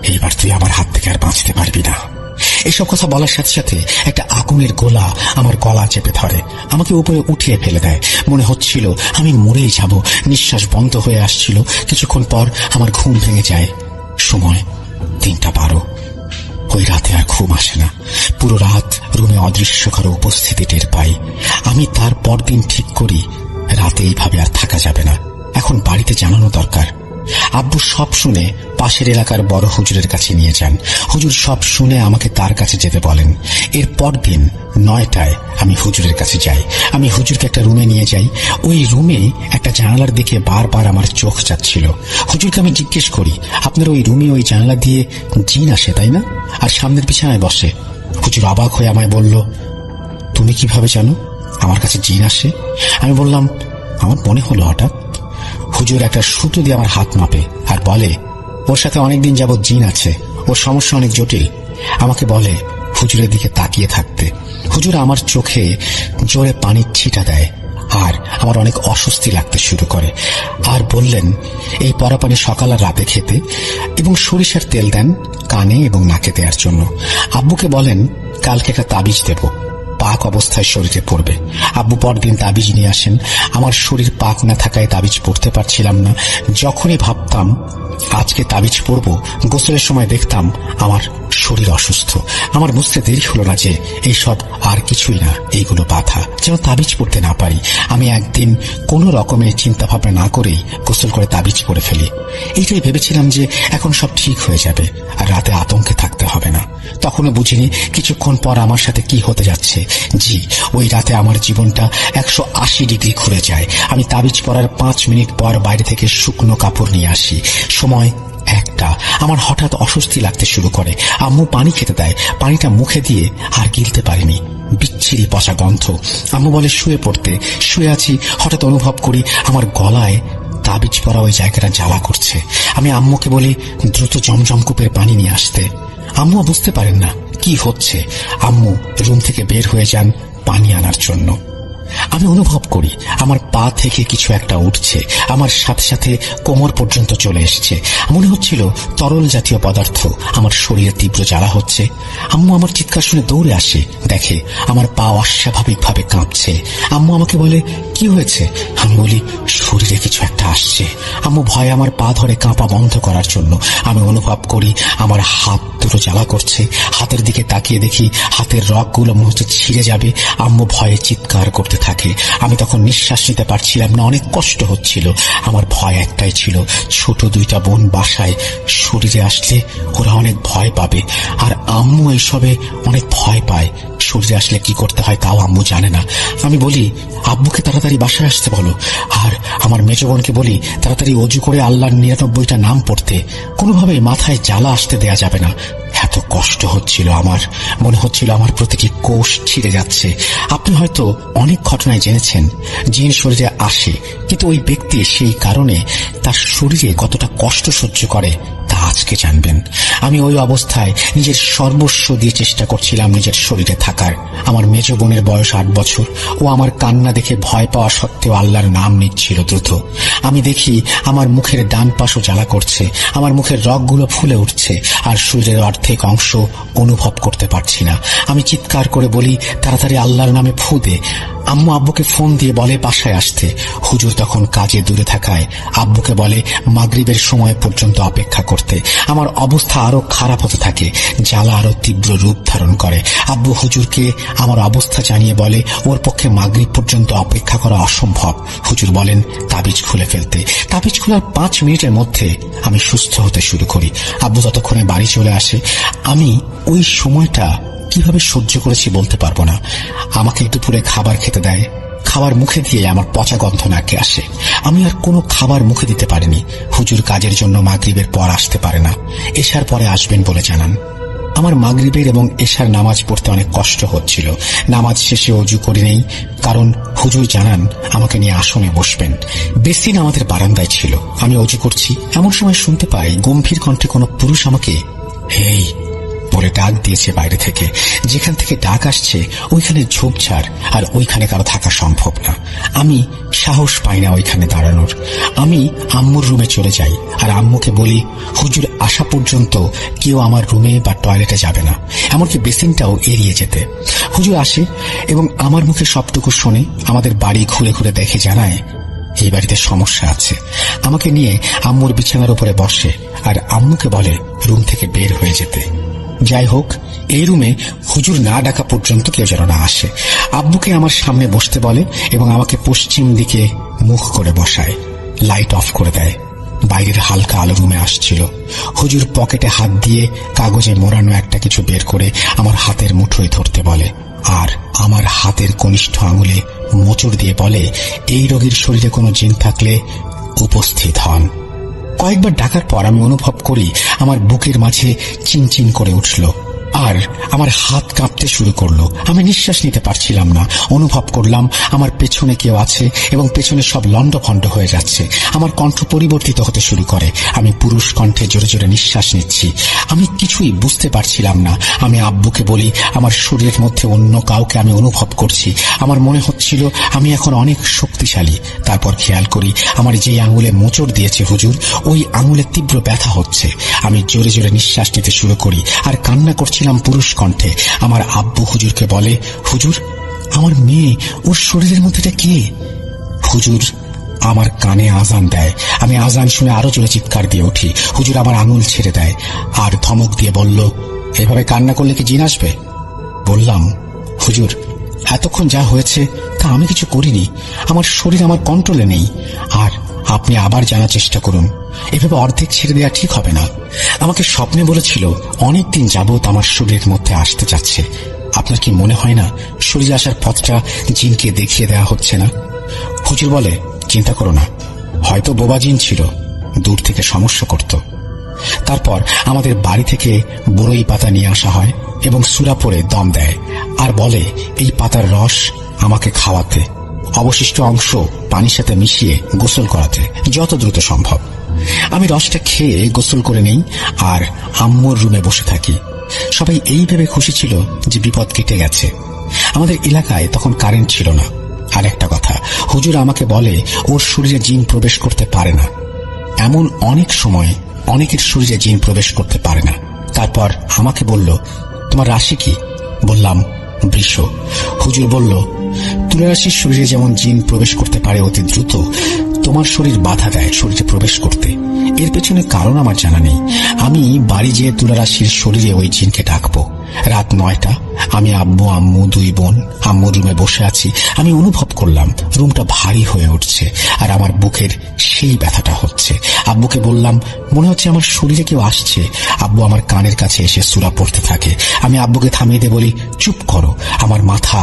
এইবার তুই আমার হাত থেকে আর বাঁচতে পারবি না। এসব কথা বলার সাথে সাথে একটা আগুনের গোলা আমার গলা চেপে ধরে, আমাকে উপরে উঠিয়ে ফেলে দেয়। মনে হচ্ছিল আমি মরেই যাব। নিঃশ্বাস বন্ধ হয়ে আসছিল। কিছুক্ষণ পর আমার ঘুম ভেঙে যায়। সময় 3:12। ওই রাতে আর ঘুম আসে না। পুরো রাত রুমে অদৃশ্য কারো উপস্থিতি টের পাই। আমি তার পরদিন ঠিক করি রাতে এইভাবে আর থাকা যাবে না। এখন বাড়িতে জানানো দরকার। আব্বু সব শুনে পাশের এলাকার বড় হুজুরের কাছে নিয়ে যান। হুজুর সব শুনে আমাকে তার কাছে যেতে বলেন। এর পরদিন 9টায় আমি হুজুরের কাছে যাই। আমি হুজুরকে একটা রুমে নিয়ে যাই। ওই রুমে একটা জানালার দিকে বারবার আমার চোখ যাচ্ছিল। হুজুরকে আমি জিজ্ঞেস করি, আপনার ওই রুমে ওই জানালা দিয়ে জিন আসে তাই না, আর সামনের বিছানায় বসে? হুজুর অবাক হয়ে আমায় বলল, তুমি কিভাবে জানো আমার কাছে জিন আসে? আমি বললাম, আমার মনে হলো হঠাৎ। হুজুর একটা সুতো দিয়ে আমার হাত মাপে আর বলে, ওর সাথে অনেকদিন যাবৎ জিন আছে, ওর সমস্যা অনেক জটিল। আমাকে বলে হুজুরের দিকে তাকিয়ে থাকতে। হুজুর আমার চোখে জোরে পানির ছিটা দেয় আর আমার অনেক অস্বস্তি লাগতে শুরু করে, আর বললেন এই পরাপানি সকাল আর রাতে খেতে এবং সরিষার তেল দেন কানে এবং নাকে দেওয়ার জন্য। আব্বুকে বলেন কালকে একটা তাবিজ দেব, পাক অবস্থায় শরীরে পড়বে। আব্বু পরদিন তাবিজ নিয়ে আসেন। আমার শরীর পাক না থাকায় তাবিজ পড়তে পারছিলাম না। যখনই ভাবতাম আজকে তাবিজ পড়ব, গোসলের সময় দেখতাম আমার শরীর অসুস্থ। আমার বুঝতে দেরি হলো না যে এইসব আর কিছুই না, এইগুলো বাধা, যেন তাবিজ পড়তে না পারি। আমি একদিন কোনো রকমের চিন্তা ভাবনা না করেই গোসল করে তাবিজ পড়ে ফেলি। এইটাই ভেবেছিলাম যে এখন সব ঠিক হয়ে যাবে আর রাতে আতঙ্কে থাকতে হবে না। তখনও বুঝিনি কিছুক্ষণ পর আমার সাথে কি হতে যাচ্ছে। জি, ওই রাতে আমার জীবনটা 180 ডিগ্রি ঘুরে যায়। আমি তাবিজ পড়ার 5 মিনিট পর বাইরে থেকে শুকনো কাপড় নিয়ে আসি। সময় 1টা। আমার হঠাৎ অস্বস্তি লাগতে শুরু করে। আম্মু পানি খেতে দেয়, পানিটা মুখে দিয়ে আর গিলতে পারিনি, বিচ্ছিরি পচা গন্ধ। আম্মু বলে শুয়ে পড়তে। শুয়ে আছি, হঠাৎ অনুভব করি আমার গলায় তাবিজ পরা ওই জায়গাটা জ্বালা করছে। আমি আম্মুকে বলি দ্রুত জমজম কূপের পানি নিয়ে আসতে। আম্মু বুঝতে পারেন না কি হচ্ছে। আম্মু রুম থেকে বের হয়ে যান পানি আনার জন্য। আমি অনুভব করি আমার পা থেকে কিছু একটা উঠছে, আমার সাথে সাথে কোমর পর্যন্ত চলে এসছে। মনে হচ্ছিল তরল জাতীয় পদার্থ আমার শরীরে তীব্র জ্বালা হচ্ছে। আম্মু আমার চিৎকার শুনে দৌড়ে আসে, দেখে আমার পা অস্বাভাবিকভাবে কাঁপছে। আম্মু আমাকে বলে কি হয়েছে? আমি বলি শরীরে কিছু একটা আসছে। আম্মু ভয়ে আমার পা ধরে কাঁপা বন্ধ করার জন্য। আমি অনুভব করি আমার হাত দুটো জ্বালা করছে। হাতের দিকে তাকিয়ে দেখি হাতের রগগুলো মনে হচ্ছে ছিঁড়ে যাবে। আম্মু ভয়ে চিৎকার করতে থাকে। আমি তখন নিঃশ্বাস নিতে পারছিলাম না, অনেক কষ্ট হচ্ছিল। আমার ভয় একটাই ছিল, ছোট 2টা বোন বাসায়, শরীরে আসলে ওরা অনেক ভয় পাবে, আর আম্মু এইসবে অনেক ভয় পায়। শরীরে আসলে কি করতে হয় তাও আম্মু জানে না। আমি বলি আব্বুকে তাড়াতাড়ি বাসায় আসতে বলো, আর আমার মেজ বোনকে বলি তাড়াতাড়ি অজু করে আল্লাহর 99টা নাম পড়তে। কোনোভাবেই মাথায় জ্বালা আসতে দেয়া যাবে না। এত কষ্ট হচ্ছিল আমার, মনে হচ্ছিল আমার প্রতিটি কোষ ছিঁড়ে যাচ্ছে। আপনি হয়তো অনেক ঘটনায় জেনেছেন জিন শরীরে আসে, কিন্তু ওই ব্যক্তি সেই কারণে তার শরীরে কতটা কষ্ট সহ্য করে তা আজকে জানবেন। আমি ওই অবস্থায় নিজের সর্বস্ব দিয়ে চেষ্টা করছিলাম নিজের শরীরে থাকার। আমার মেজ বোনের বয়স 8 বছর। ও আমার কান্না দেখে ভয় পাওয়া সত্ত্বেও আল্লাহর নাম নিচ্ছিল দ্রুত। আমি দেখি আমার মুখের ডান পাশও জ্বালা করছে, আমার মুখের রগগুলো ফুলে উঠছে, আর শরীরের অর্ধেক অংশ অনুভব করতে পারছি না। আমি চিৎকার করে বলি তাড়াতাড়ি আল্লাহর নামে ফু দে। আম্মু আব্বুকে ফোন দিয়ে বলে বাসায় আসতে। হুজুর তখন কাজে দূরে থাকায় আব্বুকে বলে মাগরিবের সময় পর্যন্ত অপেক্ষা করতে। আমার অবস্থা আরো খারাপ হতে থাকে, জ্বালা আরো তীব্র রূপ ধারণ করে। আব্বু হুজুরকে আমার অবস্থা জানিয়ে বলে ওর পক্ষে মাগরিব পর্যন্ত অপেক্ষা করা অসম্ভব। হুজুর বলেন তাবিজ খুলে ফেলতে। তাবিজ খোলার 5 মিনিটের মধ্যে আমি সুস্থ হতে শুরু করি। আব্বু ততক্ষণে বাড়ি চলে আসে। আমি ওই সময়টা কিভাবে সহ্য করেছি বলতে পারবো না। আমাকে দুপুরে খাবার খেতে দেয়। খাবার মুখে দিয়ে আমার পচা গন্ধ নাকে আসে। আমি আর কোনো খাবার মুখে দিতে পারিনি। হুজুর কাজের জন্য মাগরিবের পর আসতে পারে না, এশার পরে আসবেন বলে জানান। আমার মাগরিবের এবং এশার নামাজ পড়তে অনেক কষ্ট হচ্ছিল। নামাজ শেষে অজু করে নেই, কারণ হুজুর জানান আমাকে নিয়ে আসনে বসবেন। বেসিন আমাদের বারান্দায় ছিল। আমি অজু করছি, এমন সময় শুনতে পাই গম্ভীর কণ্ঠে কোনো পুরুষ আমাকে হেই বলে ডাক দিয়েছে বাইরে থেকে। যেখান থেকে ডাক আসছে ওইখানে ঝোপঝাড়, আর ওইখানে কারো থাকা সম্ভব না। আমি সাহস পাই না ওইখানে দাঁড়ানোর। আমি আম্মুর রুমে চলে যাই আর আম্মুকে বলি হুজুর আসা পর্যন্ত কেউ আমার রুমে বা টয়লেটে যাবে না, এমনকি বেসিনটাও এড়িয়ে যেতে। হুজুর আসে এবং আমার মুখে সবটুকু শুনে আমাদের বাড়ি ঘুরে ঘুরে দেখে জানায় এই বাড়িতে সমস্যা আছে। আমাকে নিয়ে আম্মুর বিছানার উপরে বসে আর আম্মুকে বলে রুম থেকে বের হয়ে যেতে। যাই হোক, এই রুমে হুজুর না ডাকা পর্যন্ত কেউ যেন না আসে। আব্বুকে আমার সামনে বসতে বলে এবং আমাকে পশ্চিম দিকে মুখ করে বসায়। লাইট অফ করে দেয়। বাইরের হালকা আলো রুমে আসছিল। হুজুর পকেটে হাত দিয়ে কাগজে মোড়ানো একটা কিছু বের করে আমার হাতের মুঠোয় ধরতে বলে, আর আমার হাতের কনিষ্ঠ আঙুলে মোচড় দিয়ে বলে, এই রোগীর শরীরে কোনো জিন থাকলে উপস্থিত হন। কয়েকবার ডাকার পর আমি অনুভব করি আমার বুকের মাঝে চিনচিন করে উঠল, আর আমার হাত কাঁপতে শুরু করলো। আমি নিঃশ্বাস নিতে পারছিলাম না। অনুভব করলাম আমার পেছনে কেউ আছে এবং পেছনে সব লন্ডভন্ড হয়ে যাচ্ছে। আমার কণ্ঠ পরিবর্তিত হতে শুরু করে। আমি পুরুষ কণ্ঠে জোরে জোরে নিঃশ্বাস নিচ্ছি। আমি কিছুই বুঝতে পারছিলাম না। আমি আব্বুকে বলি, আমার শরীরের মধ্যে অন্য কাউকে আমি অনুভব করছি। আমার মনে হচ্ছিল আমি এখন অনেক শক্তিশালী। তারপর খেয়াল করি আমার যেই আঙুলে মোচড় দিয়েছে হুজুর, ওই আঙুলে তীব্র ব্যথা হচ্ছে। আমি জোরে জোরে নিঃশ্বাস নিতে শুরু করি আর কান্না করছিলাম পুরুষ কণ্ঠে। আমার আব্বু হুজুরকে বলে, হুজুর, আমার মেয়ে, ওর শরীরের মধ্যে কে? হুজুর আমার কানে আজান দেয়। আমি আজান শুনে আরো জোরে চিৎকার দিয়ে উঠি। হুজুর আমার আঙুল ছেড়ে দেয় আর ধমক দিয়ে বলল, এভাবে কান্না করলে কি জিন আসবে? বললাম, হুজুর, এতক্ষণ যা হয়েছে তা আমি কিছু করিনি। আমার শরীর আমার কন্ট্রোলে নেই। আর আপনি আবার জানার চেষ্টা করুন। এভাবে অর্ধেক ছেড়ে দেওয়া ঠিক হবে না। আমাকে স্বপ্নে বলেছিল অনেকদিন যাবৎ আমার শরীরের মধ্যে আসতে যাচ্ছে। আপনার কি মনে হয় না শরীরে আসার পথটা জিনকে দেখিয়ে দেওয়া হচ্ছে না? হুজুর বলে, চিন্তা করো না, হয়তো বোবা জিন ছিল, দূর থেকে সমস্যা করত। তারপর আমাদের বাড়ি থেকে বড়ই পাতা নিয়ে আসা হয় এবং সূরা পড়ে দম দেয় আর বলে এই পাতার রস আমাকে খাওয়াতে, অবশিষ্ট অংশ পানির সাথে মিশিয়ে গোসল করাতে যত দ্রুত সম্ভব। আমি রসটা খেয়ে গোসল করে নেই আর আম্মুর রুমে বসে থাকি। সবাই এই ভেবে খুশি ছিল যে বিপদ কেটে গেছে। আমাদের এলাকায় তখন কারেন্ট ছিল না। আর একটা কথা, হুজুর আমাকে বলে ওর শরীরে জিন প্রবেশ করতে পারে না। এমন অনেক সময় অনেকের শরীরে জিন প্রবেশ করতে পারে না। তারপর আমাকে বলল, তোমার রাশি কি? বললাম, বৃষ। হুজুর বলল, তুলা রাশির শরীরে যেমন জিন প্রবেশ করতে পারে অতি দ্রুত, তোমার শরীর বাধা দেয় শরীরে প্রবেশ করতে। এর পেছনে কারণ আমার জানা নেই। আমি বাড়ি যেয়ে তুলা রাশির শরীরে ওই জিনকে ডাকবো। রাত 9টা। আমি আব্বু, আম্মু, 2 বোন আম্মুর রুমে বসে আছি। আমি অনুভব করলাম রুমটা ভারী হয়ে উঠছে আর আমার বুকের সেই ব্যথাটা হচ্ছে। আব্বুকে বললাম, মনে হচ্ছে আমার শরীরে কেউ আসছে। আব্বু আমার কানের কাছে এসে সূরা পড়তে থাকে। আমি আব্বুকে থামিয়ে দিয়ে বলি, চুপ করো। আমার মাথা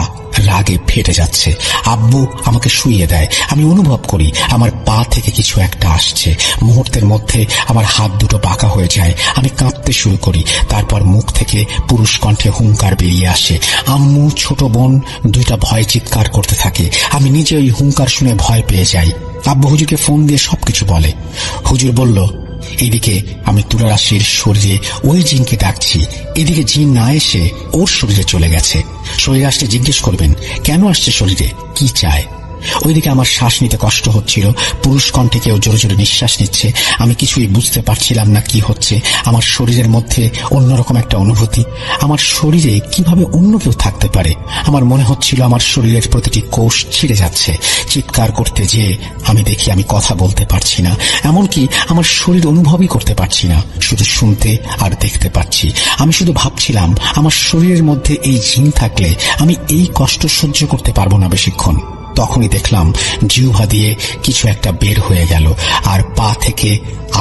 রাগে ফেটে যাচ্ছে। আব্বু আমাকে শুইয়ে দেয়। আমি অনুভব করি আমার পা থেকে কিছু একটা আসছে। মুহূর্তের মধ্যে আমার হাত দুটো বাঁকা হয়ে যায়। আমি কাঁপতে শুরু করি। তারপর মুখ থেকে পুরুষ কণ্ঠে হুঙ্কার বেরিয়ে আসে। আম্মু, ছোট বোন 2টা ভয়ে চিৎকার করতে থাকে। আমি নিজে ওই হুঙ্কার শুনে ভয় পেয়ে যাই। আব্বু হুজুরকে ফোন দিয়ে সবকিছু বলে। হুজুর বলল, এদিকে আমি তুলা রাশির শরীরে ওই জিনকে ডাকছি, এদিকে জিন না এসে ওর শরীরে চলে গেছে। শরীরে আসতে জিজ্ঞেস করবেন কেন আসছে, শরীরে কি চায়। ওইদিকে আমার শ্বাস নিতে কষ্ট হচ্ছিল। পুরুষ কণ্ঠে কেউ জোরে জোরে নিঃশ্বাস নিচ্ছে। আমি কিছুই বুঝতে পারছিলাম না কি হচ্ছে। আমার শরীরের মধ্যে অন্যরকম একটা অনুভূতি। আমার শরীরে কিভাবে অন্য কেউ থাকতে পারে? আমার মনে হচ্ছিল আমার শরীরের প্রতিটি কোষ ছিঁড়ে যাচ্ছে। চিৎকার করতে যেয়ে আমি দেখি আমি কথা বলতে পারছি না, এমনকি আমার শরীর অনুভবই করতে পারছি না, শুধু শুনতে আর দেখতে পাচ্ছি। আমি শুধু ভাবছিলাম আমার শরীরের মধ্যে এই জিন থাকলে আমি এই কষ্ট সহ্য করতে পারবো না বেশিক্ষণ। তখনই দেখলাম জিহ্বা দিয়ে কিছু একটা বের হয়ে গেল আর পা থেকে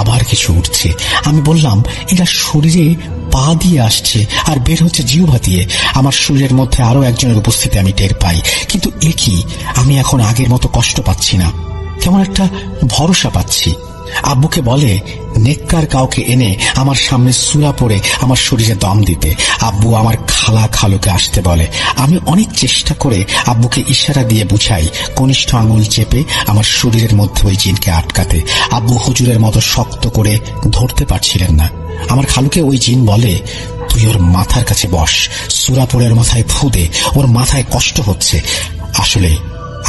আবার কিছু উঠছে। আমি বললাম, এরা শরীরে পা দিয়ে আসছে আর বের হচ্ছে জিহ্বা দিয়ে। আমার শরীরের মধ্যে আরো একজনের উপস্থিতি আমি টের পাই। কিন্তু এ কি, আমি এখন আগের মতো কষ্ট পাচ্ছি না, কেমন একটা ভরসা পাচ্ছি। আব্বুকে বলে নেককার কাউকে এনে আমার সামনে সূরা পড়ে আমার শরীরে দম দিতে। আব্বু আমার খালা খালুকে আসতে বলে। আমি অনেক চেষ্টা করে আব্বুকে ইশারা দিয়ে বুঝাই কনিষ্ঠ আঙুল চেপে আমার শরীরের মধ্যে ওই জিনকে আটকাতে। আব্বু হুজুরের মতো শক্ত করে ধরতে পারছিলেন না। আমার খালুকে ওই জিন বলে, তুই ওর মাথার কাছে বস, সূরা পড়ে ওর মাথায় ফু দে, ওর মাথায় কষ্ট হচ্ছে। আসলে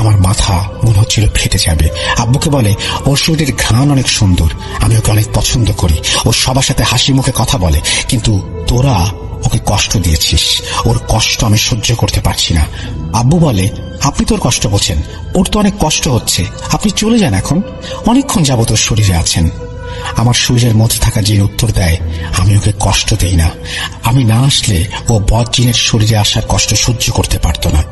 আমার মাথা মনে হচ্ছিল ফেটে যাবে। আব্বুকে বলে, ওর শরীরের ঘ্রাণ অনেক সুন্দর, আমি ওকে অনেক পছন্দ করি, ও সবার সাথে হাসি মুখে কথা বলে, কিন্তু তোরা ওকে কষ্ট দিয়েছিস, ওর কষ্ট আমি সহ্য করতে পারছি না। আব্বু বলে, আপনি তোর কষ্ট বোঝেন, ওর তো অনেক কষ্ট হচ্ছে, আপনি চলে যান, এখন অনেকক্ষণ যাবত ওর শরীরে আছেন। আমার শরীরের মধ্যে থাকা জিন উত্তর দেয়, আমি ওকে কষ্ট দেই না। আমি না আসলে ও বদ জিনের শরীরে আসার কষ্ট সহ্য করতে পারত না।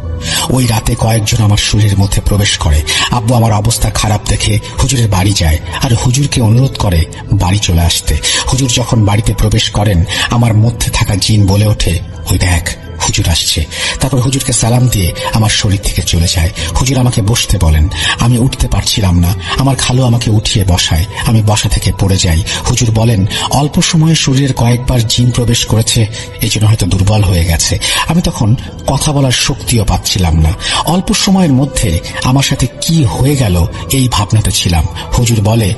ওই রাতে কয়েকজন আমার শরীরের মধ্যে প্রবেশ করে। আব্বু আমার অবস্থা খারাপ দেখে হুজুরের বাড়ি যায় আর হুজুরকে অনুরোধ করে বাড়ি চলে আসতে। হুজুর যখন বাড়িতে প্রবেশ করেন, আমার মধ্যে থাকা জিন বলে ওঠে, ওই দেখ হুজুর আসছে। তারপর হুজুরকে সালাম দিয়ে আমার শরীর থেকে চলে যায়। হুজুর আমাকে বসতে বলেন। আমি উঠতে পারছিলাম না। আমার খালু আমাকে উঠিয়ে বসায়। আমি বসা থেকে পড়ে যাই। হুজুর বলেন, অল্প সময়ে শরীরের কয়েকবার জিন প্রবেশ করেছে, এই জন্য হয়তো দুর্বল হয়ে গেছে। আমি তখন কথা বলার শক্তিও পাচ্ছিলাম না। অল্প সময়ের মধ্যে আমার সাথে কি হয়ে গেল এই ভাবনাতে ছিলাম। হুজুর বলে,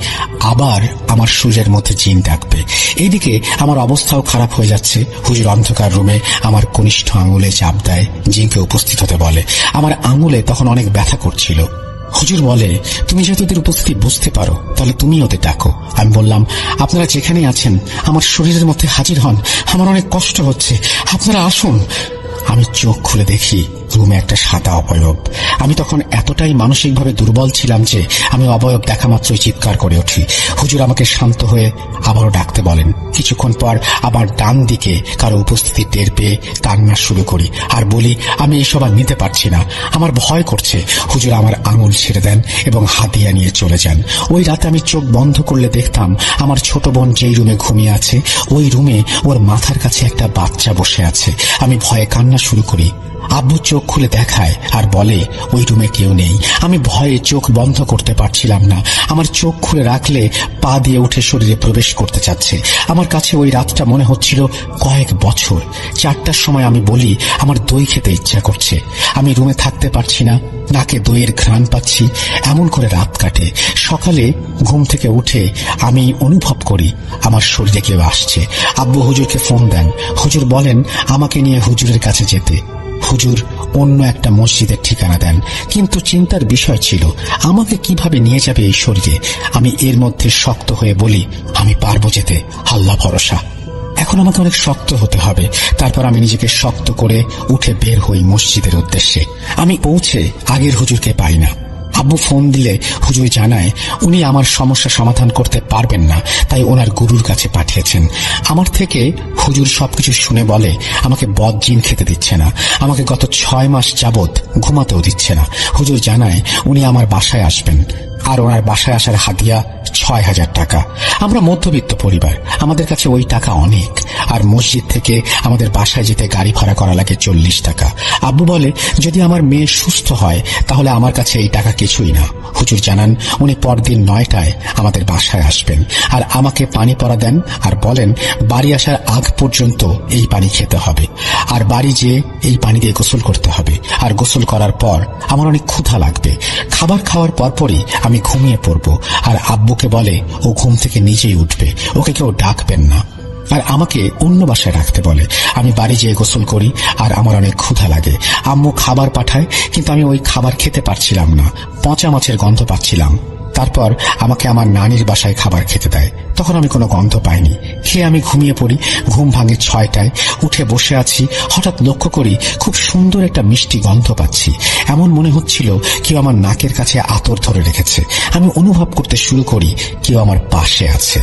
আবার আমার শরীরের মধ্যে জিন ডাকবে। এইদিকে আমার অবস্থাও খারাপ হয়ে যাচ্ছে। হুজুর অন্ধকার রুমে আমার কনিষ্ঠ আঙুলে চাপ দেয়, জিনকে উপস্থিত হতে বলে। আমার আঙুলে তখন অনেক ব্যথা করছিল। হুজুর বলে, তুমি যেহেতু ওদের উপস্থিতি বুঝতে পারো, তাহলে তুমি ওদের ডাকো। আমি বললাম, আপনারা যেখানে আছেন আমার শরীরের মধ্যে হাজির হন, আমার অনেক কষ্ট হচ্ছে, আপনারা আসুন। আমি চোখ খুলে দেখি রুমে একটা সাদা অবয়ব। আমি তখন এতটাই মানসিকভাবে দুর্বল ছিলাম যে আমি অবয়ব দেখা মাত্রই চিৎকার করে উঠি। হুজুর আমাকে শান্ত হয়ে আবারও ডাকতে বলেন। কিছুক্ষণ পর আবার ডান দিকে কারো উপস্থিতি টের পেয়ে কান্না শুরু করি আর বলি, আমি এসব আর নিতে পারছি না, আমার ভয় করছে। হুজুর আমার আঙুল ছেড়ে দেন এবং হাতিয়া নিয়ে চলে যান। ওই রাতে আমি চোখ বন্ধ করলে দেখতাম আমার ছোট বোন যেই রুমে ঘুমিয়ে আছে, ওই রুমে ওর মাথার কাছে একটা বাচ্চা বসে আছে। আমি ভয়ে কান্না শুরু করি। আব্বু চোখ খুলে দেখায় আর বলে, ওই রুমে কেউ নেই। আমি ভয়ে চোখ বন্ধ করতে পারছিলাম না। আমার চোখ খুলে রাখলে পা দিয়ে উঠে শরীরে প্রবেশ করতে চাচ্ছে। আমার কাছে ওই রাতটা মনে হচ্ছিল কয়েক বছর। 4টার সময় আমি বলি, আমার দই খেতে ইচ্ছা করছে। আমি রুমে থাকতে পারছি না, নাকে দইয়ের ঘ্রাণ পাচ্ছি। এমন করে রাত কাটে। সকালে ঘুম থেকে উঠে আমি অনুভব করি আমার শরীরে কেউ আসছে। আব্বু হুজুরকে ফোন দেন। হুজুর বলেন আমাকে নিয়ে হুজুরের কাছে যেতে। হুজুর অন্য একটা মসজিদের ঠিকানা দেন, কিন্তু চিন্তার বিষয় ছিল আমাকে কিভাবে নিয়ে যাবে এই শরীরে। আমি এর মধ্যে শক্ত হয়ে বলি, আমি পারবো যেতে, আল্লাহ ভরসা। এখন আমাকে অনেক শক্ত হতে হবে। তারপর আমি নিজেকে শক্ত করে উঠে বের হই মসজিদের উদ্দেশ্যে। আমি পৌঁছে আগের হুজুরকে পাই না। আব্বু ফোন দিলে হুজুর জানায় উনি আমার সমস্যা সমাধান করতে পারবেন না, তাই ওনার গুরুর কাছে পাঠিয়েছেন। আমার থেকে হুজুর সবকিছু শুনে বলে, আমাকে বদ জিন খেতে দিচ্ছে না, আমাকে গত 6 মাস যাবৎ ঘুমাতেও দিচ্ছে না। হুজুর জানায় উনি আমার বাসায় আসবেন, আর ওনার বাসায় আসার হাদিয়া 6000 টাকা। আমরা মধ্যবিত্ত পরিবার, আমাদের কাছে ওই টাকা অনেক। আর মসজিদ থেকে আমাদের বাসায় যেতে গাড়ি ভাড়া করা লাগে 40 টাকা। আব্বু বলে, যদি আমার মেয়ে সুস্থ হয় তাহলে আমার কাছে এই টাকা কিছুই না। হুজুর জানান উনি পরদিন 9টায় আমাদের বাসায় আসবেন আর আমাকে পানি পড়া দেন আর বলেন বাড়ি আসার আগ পর্যন্ত এই পানি খেতে হবে, আর বাড়ি যেয়ে এই পানি দিয়ে গোসল করতে হবে। আর গোসল করার পর আমার অনেক ক্ষুধা লাগবে। খাবার খাওয়ার পরপরই আমি ঘুমিয়ে পড়ব। আর আব্বুকে বলে ও ঘুম থেকে নিজেই উঠবে, ওকে কেউ ডাকবেন না। আর আমাকে অন্য বাসায় রাখতে বলে। আমি বাড়ি যেয়ে গোসল করি আর আমার অনেক ক্ষুধা লাগে। আম্মু খাবার পাঠায়, কিন্তু আমি ওই খাবার খেতে পারছিলাম না, পচা মাছের গন্ধ পাচ্ছিলাম। তারপর আমাকে আমার নানির বাসায় খাবার খেতে দেয়, তখন আমি কোনো গন্ধ পাইনি। খেয়ে আমি ঘুমিয়ে পড়ি। ঘুম ভাঙে 6টায়। উঠে বসে আছি, হঠাৎ লক্ষ্য করি খুব সুন্দর একটা মিষ্টি গন্ধ পাচ্ছি। এমন মনে হচ্ছিল কেউ আমার নাকের কাছে আতর ধরে রেখেছে। আমি অনুভব করতে শুরু করি কেউ আমার পাশে আছে।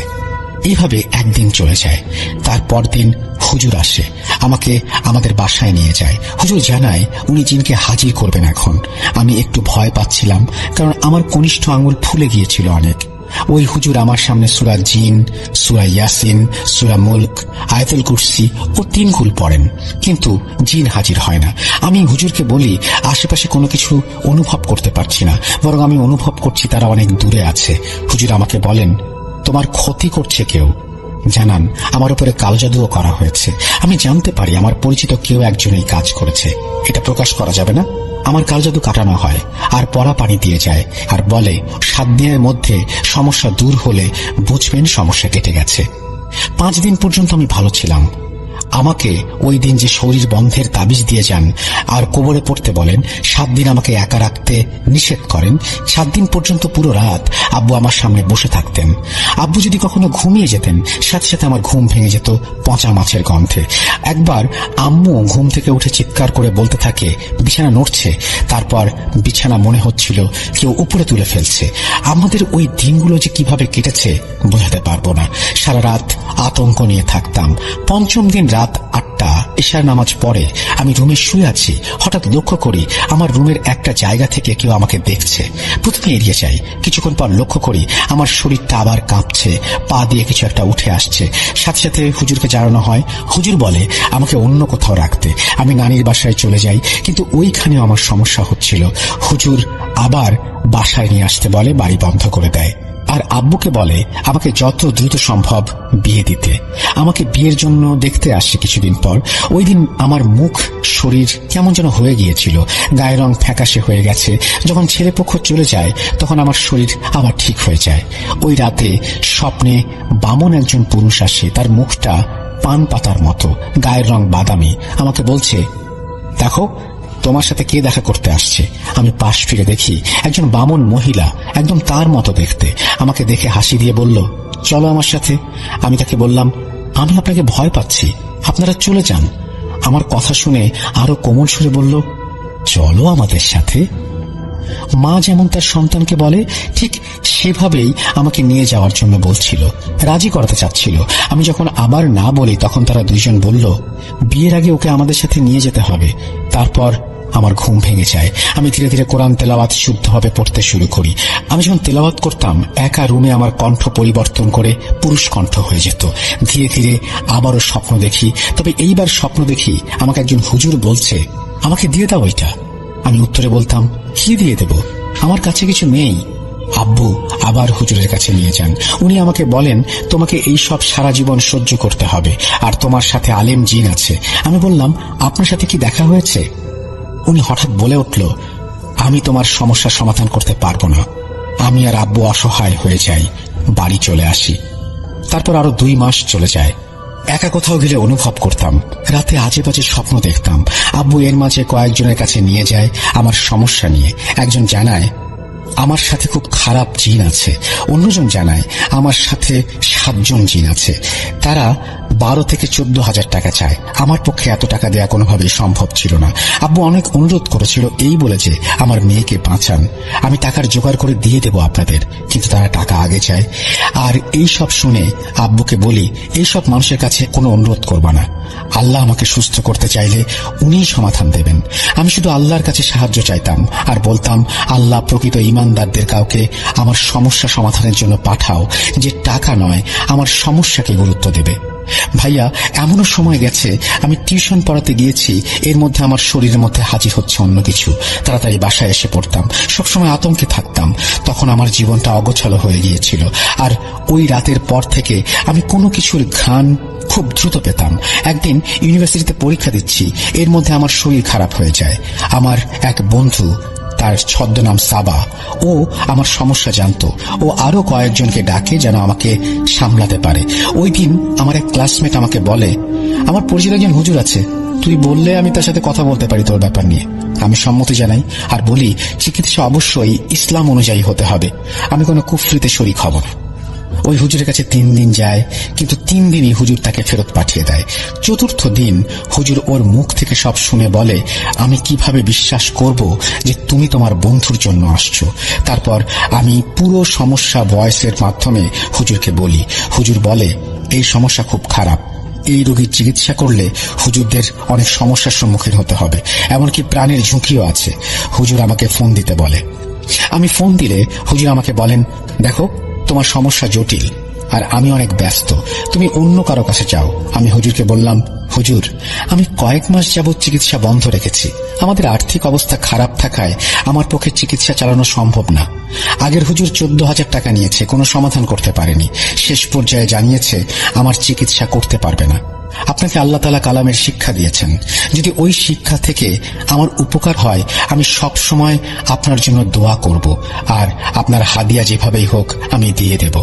এইভাবে একদিন চলে যায়। তারপর দিন হুজুর আসে, আমাকে আমাদের বাসায় নিয়ে যায়। হুজুর জানায় উনি জিনকে হাজির করবেন এখন। আমি একটু ভয় পাচ্ছিলাম, কারণ আমার কনিষ্ঠ আঙুল ফুলে গিয়েছিল অনেক। ওই হুজুর আমার সামনে সূরা জিন, সূরা ইয়াসিন, সূরা মুলক, আয়াতুল কুরসি ও 3 কুল পড়েন, কিন্তু জিন হাজির হয় না। আমি হুজুরকে বলি আশেপাশে কোনো কিছু অনুভব করতে পারছি না, বরং আমি অনুভব করছি তারা অনেক দূরে আছে। হুজুর আমাকে বলেন, তোমার ক্ষতি করছে কেউ। জানান আমার উপরে কালজাদুও করা হয়েছে। আমি জানতে পারি আমার পরিচিত কেউ একজন এই কাজ করেছে, এটা প্রকাশ করা যাবে না। আমার কালজাদু কাটানো হয় আর পরা পানি দিয়ে যায় আর বলে 7 দিনের মধ্যে সমস্যা দূর হলে বুঝবেন সমস্যা কেটে গেছে। 5 দিন পর্যন্ত আমি ভালো ছিলাম। আমাকে ওই দিন যে শরীর বন্ধের তাবিজ দিয়ে যান আর কবরে পড়তে বলেন, 7 দিন আমাকে একা রাখতে নিষেধ করেন। 7 দিন পর্যন্ত পুরো রাত আব্বু আমার সামনে বসে থাকতেন। আব্বু যদি কখনো ঘুমিয়ে যেতেন, সাথে সাথে আমার ঘুম ভেঙে যেত পচা মাছের গন্ধে। একবার আম্মু ঘুম থেকে উঠে চিৎকার করে বলতে থাকে বিছানা নড়ছে। তারপর বিছানা মনে হচ্ছিল কেউ উপরে তুলে ফেলছে। আমাদের ওই দিনগুলো যে কিভাবে কেটেছে বোঝাতে পারবো না। সারা রাত আতঙ্ক নিয়ে থাকতাম। পঞ্চম দিন রাত 8টা, ইশার নামাজ পড়ে আমি রুমে শুয়ে আছি। হঠাৎ লক্ষ্য করি আমার রুমের একটা জায়গা থেকে কেউ আমাকে দেখছে। প্রথমে এড়িয়ে যাই, কিছুক্ষণ পর লক্ষ্য করি আমার শরীরটা আবার কাঁপছে, পা দিয়ে কিছু একটা উঠে আসছে। সাথে সাথে হুজুরকে জানানো হয়। হুজুর বলে আমাকে অন্য কোথাও রাখতে। আমি নানির বাসায় চলে যাই, কিন্তু ওইখানেও আমার সমস্যা হচ্ছিল। হুজুর আবার বাসায় নিয়ে আসতে বলে, বাড়ি বন্ধ করে দেয়। আর আব্বুকে বলে আমাকে যত দ্রুত সম্ভব বিয়ে দিতে। আমাকে বিয়ের জন্য দেখতে আসছে কিছুদিন পর। ওই দিন আমার মুখ শরীর কেমন যেন হয়ে গিয়েছিল, গায়ের রং ফ্যাকাশে হয়ে গেছে। যখন ছেলেপক্ষ চলে যায় তখন আমার শরীর আবার ঠিক হয়ে যায়। ওই রাতে স্বপ্নে বামন একজন পুরুষ আসে, তার মুখটা পান পাতার মতো, গায়ের রং বাদামি। আমাকে বলছে দেখো তোমার সাথে কে দেখা করতে আসছে। আমি পাশ ফিরে দেখি একজন বামন মহিলা, একদম তার মতো দেখতে। আমাকে দেখে হাসি দিয়ে বলল চলো আমার সাথে। আমি তাকে বললাম আমি আপনাকে ভয় পাচ্ছি, আপনারা চলে যান। আমার কথা শুনে আরো কোমল সুরে বলল চলো আমাদের সাথে। মা যেমন তার সন্তানকে বলে ঠিক সেভাবেই আমাকে নিয়ে যাওয়ার জন্য বলছিল, রাজি করাতে চাচ্ছিল। আমি যখন আবার না বলি তখন তারা দুইজন বলল বিয়ের আগে ওকে আমাদের সাথে নিয়ে যেতে হবে। তারপর আমার ঘুম ভেঙে যায়। আমি ধীরে ধীরে কোরআন তেলাওয়াত শুদ্ধভাবে পড়তে শুরু করি। আমি যখন তেলাওয়াত করতাম একা রুমে আমার কণ্ঠ পরিবর্তন করে পুরুষ কণ্ঠ হয়ে যেত। ধীরে ধীরে আবারও স্বপ্ন দেখি, তবে এইবার স্বপ্ন দেখি আমাকে একজন হুজুর বলছে আমাকে দিয়ে দাও ওইটা। আমি উত্তরে বলতাম কি দিয়ে দেব, আমার কাছে কিছু নেই। আব্বু আবার হুজুরের কাছে নিয়ে যান। উনি আমাকে বলেন তোমাকে এই সব সারা জীবন সহ্য করতে হবে, আর তোমার সাথে আলেম জিন আছে। আমি বললাম আপনার সাথে কি দেখা হয়েছে? উনি হঠাৎ বলে উঠল আমি তোমার সমস্যার সমাধান করতে পারবো না। আমি আর আব্বু অসহায় হয়ে যাই, বাড়ি চলে আসি। তারপর আরো 2 মাস চলে যায়। একা কোথাও গেলে অনুভব করতাম রাতে আজে বাজে স্বপ্ন দেখতাম। আব্বু এর মাঝে কয়েকজনের কাছে নিয়ে যায় আমার সমস্যা নিয়ে। একজন জানায় আমার সাথে খুব খারাপ জিন আছে, অন্যজন জানায় আমার সাথে 7 জন জিন আছে। তারা 12 থেকে 14,000 টাকা চায়। আমার পক্ষে এত টাকা দেয়া কোনোভাবেই সম্ভব ছিল না। আব্বু অনেক অনুরোধ করেছিল এই বলে যে আমার মেয়েকে বাঁচান, আমি টাকার জোগাড় করে দিয়ে দেব আপনাদের, কিন্তু তারা টাকা আগে চায়। আর এই সব শুনে আব্বুকে বলি এইসব মানুষের কাছে কোনো অনুরোধ করবা না। আল্লাহ আমাকে সুস্থ করতে চাইলে উনিই সমাধান দেবেন। আমি শুধু আল্লাহর কাছে সাহায্য চাইতাম আর বলতাম আল্লাহ প্রকৃত ইমানদারদের কাউকে আমার সমস্যা সমাধানের জন্য পাঠাও, যে টাকা নয় আমার সমস্যাকে গুরুত্ব দেবে। ভাইয়া এমনও সময় গেছে আমি টিউশন পড়াতে গিয়েছি, এর মধ্যে আমার শরীরের মধ্যে হাজির হচ্ছে অন্য কিছু। তাড়াতাড়ি বাসায় এসে পড়তাম, সবসময় আতঙ্কে থাকতাম। তখন আমার জীবনটা অগোছালো হয়ে গিয়েছিল। আর ওই রাতের পর থেকে আমি কোনো কিছুর ঘ্রাণ খুব দ্রুত পেতাম। একদিন ইউনিভার্সিটিতে পরীক্ষা দিচ্ছি, এর মধ্যে আমার শরীর খারাপ হয়ে যায়। আমার এক বন্ধু, তার ছদ্মনাম সাবা, ও আমার সমস্যা জানতো। ও আরো কয়েকজনকে ডাকে যেন আমাকে সামলাতে পারে। ওই দিন আমার এক ক্লাসমেট আমাকে বলে আমার পরিচিত একজন হুজুর আছে, তুই বললে আমি তার সাথে কথা বলতে পারি তোর ব্যাপার নিয়ে। আমি সম্মতি জানাই আর বলি চিকিৎসা অবশ্যই ইসলাম অনুযায়ী হতে হবে, আমি কোনো কুফরিতে শরীক হব না। ওই হুজুরের কাছে 3 দিন যায়, কিন্তু 3 দিনই হুজুর তাকে ফেরত পাঠিয়ে দেয়। 4র্থ দিন হুজুর ওর মুখ থেকে সব শুনে বলে আমি কিভাবে বিশ্বাস করব যে তুমি তোমার বন্ধুর জন্য আসছো। তারপর আমি পুরো সমস্যা ভয়েসের মাধ্যমে হুজুরকে বলি। হুজুর বলে এই সমস্যা খুব খারাপ, এই রোগীর চিকিৎসা করলে হুজুরদের অনেক সমস্যার সম্মুখীন হতে হবে, এমনকি প্রাণের ঝুঁকিও আছে। হুজুর আমাকে ফোন দিতে বলে। আমি ফোন দিলে হুজুর আমাকে বলেন দেখো তোমার সমস্যা জটিল আর আমি অনেক ব্যস্ত, তুমি অন্য কারো কাছে যাও। আমি হুজুরকে বললাম হুজুর আমি কয়েক মাস যাবৎ চিকিৎসা বন্ধ রেখেছি, আমাদের আর্থিক অবস্থা খারাপ থাকায় আমার পক্ষে চিকিৎসা চালানো সম্ভব না। আগের হুজুর 14,000 টাকা নিয়েছে, কোনো সমাধান করতে পারেনি। শেষ পর্যায়ে জানিয়েছে আমার চিকিৎসা করতে পারবে না। আপনাকে আল্লাহ তাআলা কালামের শিক্ষা দিয়েছেন, যদি ওই শিক্ষা থেকে আমার উপকার হয় আমি সব সময় আপনার জন্য দোয়া করব, আর আপনার হাদিয়া যেভাবেই হোক আমি দিয়ে দেব।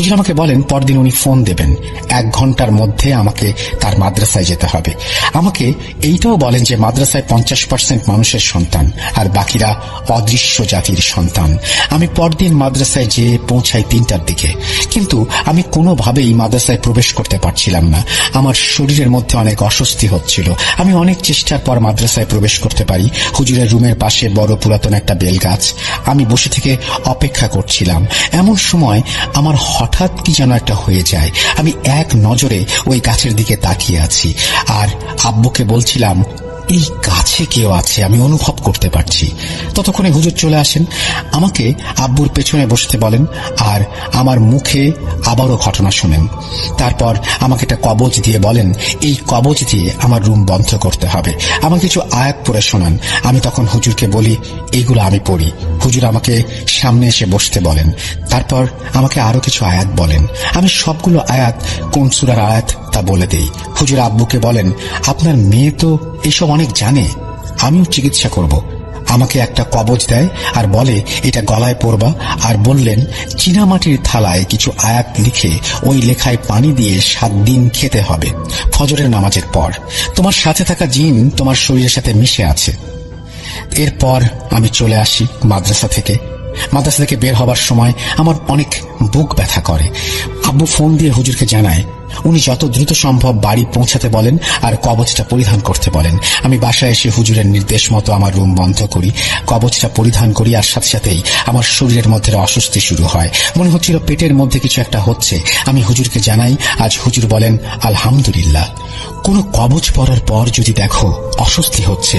হুজুর আমাকে বলেন পরদিন উনি ফোন দেবেন, 1 ঘন্টার মধ্যে আমাকে তার মাদ্রাসায় যেতে হবে। আমাকে এইটাও বলেন যে মাদ্রাসায় 50% মানুষের সন্তান আর বাকিরা অদৃশ্য জাতির সন্তান। আমি পরদিন মাদ্রাসায় যেয়ে পৌঁছাই 3টার দিকে, কিন্তু আমি কোনোভাবেই মাদ্রাসায় প্রবেশ করতে পারছিলাম না। আমার শরীরের মধ্যে অনেক অস্বস্তি হচ্ছিল। আমি অনেক চেষ্টার পর মাদ্রাসায় প্রবেশ করতে পারি। হুজুরের রুমের পাশে বড় পুরাতন একটা বেল গাছ। আমি বসে থেকে অপেক্ষা করছিলাম। এমন সময় আমার হঠাৎ কি যেন একটা হয়ে যায়। আমি এক নজরে ওই গাছের দিকে তাকিয়ে আছি আর আব্বুকে বলছিলাম, এই গাছে কেউ আছে, আমি অনুভব করতে পারছি। ততক্ষণে হুজুর চলে আসেন, আমাকে আব্বুর পেছনে বসতে বলেন আর আমার মুখে আবারও ঘটনা শোনেন। তারপর আমাকে একটা কবজ দিয়ে বলেন, এই কবজ দিয়ে আমার রুম বন্ধ করতে হবে। আমাকে কিছু আয়াত পড়ে শোনান। আমি তখন হুজুরকে বলি, এইগুলো আমি পড়ি। হুজুর আমাকে সামনে এসে বসতে বলেন। তারপর আমাকে আরো কিছু আয়াত বলেন। আমি সবগুলো আয়াত কোন সূরার আয়াত তা বলে দেই। হুজুর আব্বুকে বলেন, আপনার মেয়ে তো এসব অনেক জানে, আমিও চিকিৎসা করব। আমাকে একটা কবজ দেয় আর বলে, এটা গলায় পরবা, আর বললেন চীনামাটির থালায় কিছু আয়াত লিখে ওই লেখায় পানি দিয়ে 7 দিন খেতে হবে ফজরের নামাজের পর। তোমার সাথে থাকা জিন তোমার শরীরের সাথে মিশে আছে। এরপর আমি চলে আসি মাদ্রাসা থেকে বের হবার সময় আমার অনেক বুক ব্যথা করে। আব্বু ফোন দিয়ে হুজুরকে জানায় উনি যত দ্রুত সম্ভব বাড়ি পৌঁছাতে বলেন আর কবচটা পরিধান করতে বলেন। আমি বাসায় এসে হুজুরের নির্দেশ মতো আমার রুম বন্ধ করি, কবচটা পরিধান করি, আর সাথে সাথেই আমার শরীরের মধ্যে অস্বস্তি শুরু হয়। মনে হচ্ছিল পেটের মধ্যে কিছু একটা হচ্ছে। আমি হুজুরকে জানাই। আজ হুজুর বলেন, আলহামদুলিল্লাহ। কোনো কবচ পরার পর যদি দেখো অস্বস্তি হচ্ছে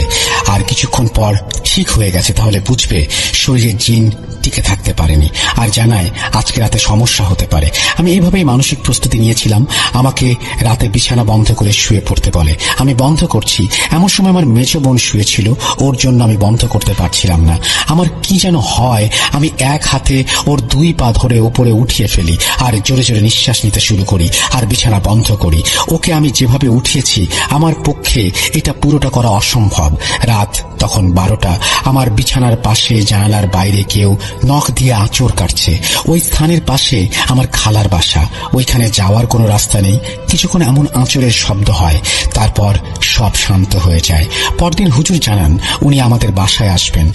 আর কিছুক্ষণ পর ঠিক হয়ে গেছে, তাহলে বুঝবে শরীরের জিন টিকে থাকতে পারেনি, আর জানায় আজকে রাতে সমস্যা হতে পারে। আমি এইভাবেই মানসিক প্রস্তুতি নিয়েছিলাম। আমাকে রাতে বিছানা বন্ধ করে শুয়ে পড়তে বলে। আমি বন্ধ করছি, এমন সময় আমার মেজ বোন শুয়েছিল, ওর জন্য আমি বন্ধ করতে পারছিলাম না। আমার কি যেন হয়, আমি এক হাতে ওর 2 পা ধরে উপরে উঠিয়ে ফেলি আর জোরে জোরে নিঃশ্বাস নিতে শুরু করি আর বিছানা বন্ধ করি। ওকে আমি যেভাবে উঠিয়েছি আমার পক্ষে এটা পুরোটা করা অসম্ভব। রাত তখন 12টা। আমার বিছানার পাশে জানালার বাইরে কেউ নখ দিয়ে আঁচড় কাটছে। ওই স্থানের পাশে আমার খালার বাসা, ওইখানে যাওয়ার কোনো রাস্তা নেই। কিছুক্ষণ এমন আঁচড়ের শব্দ হয়, তারপর সব শান্ত হয়ে যায়। পরদিন হুজুর জানান উনি আমাদের বাসায় আসবেন,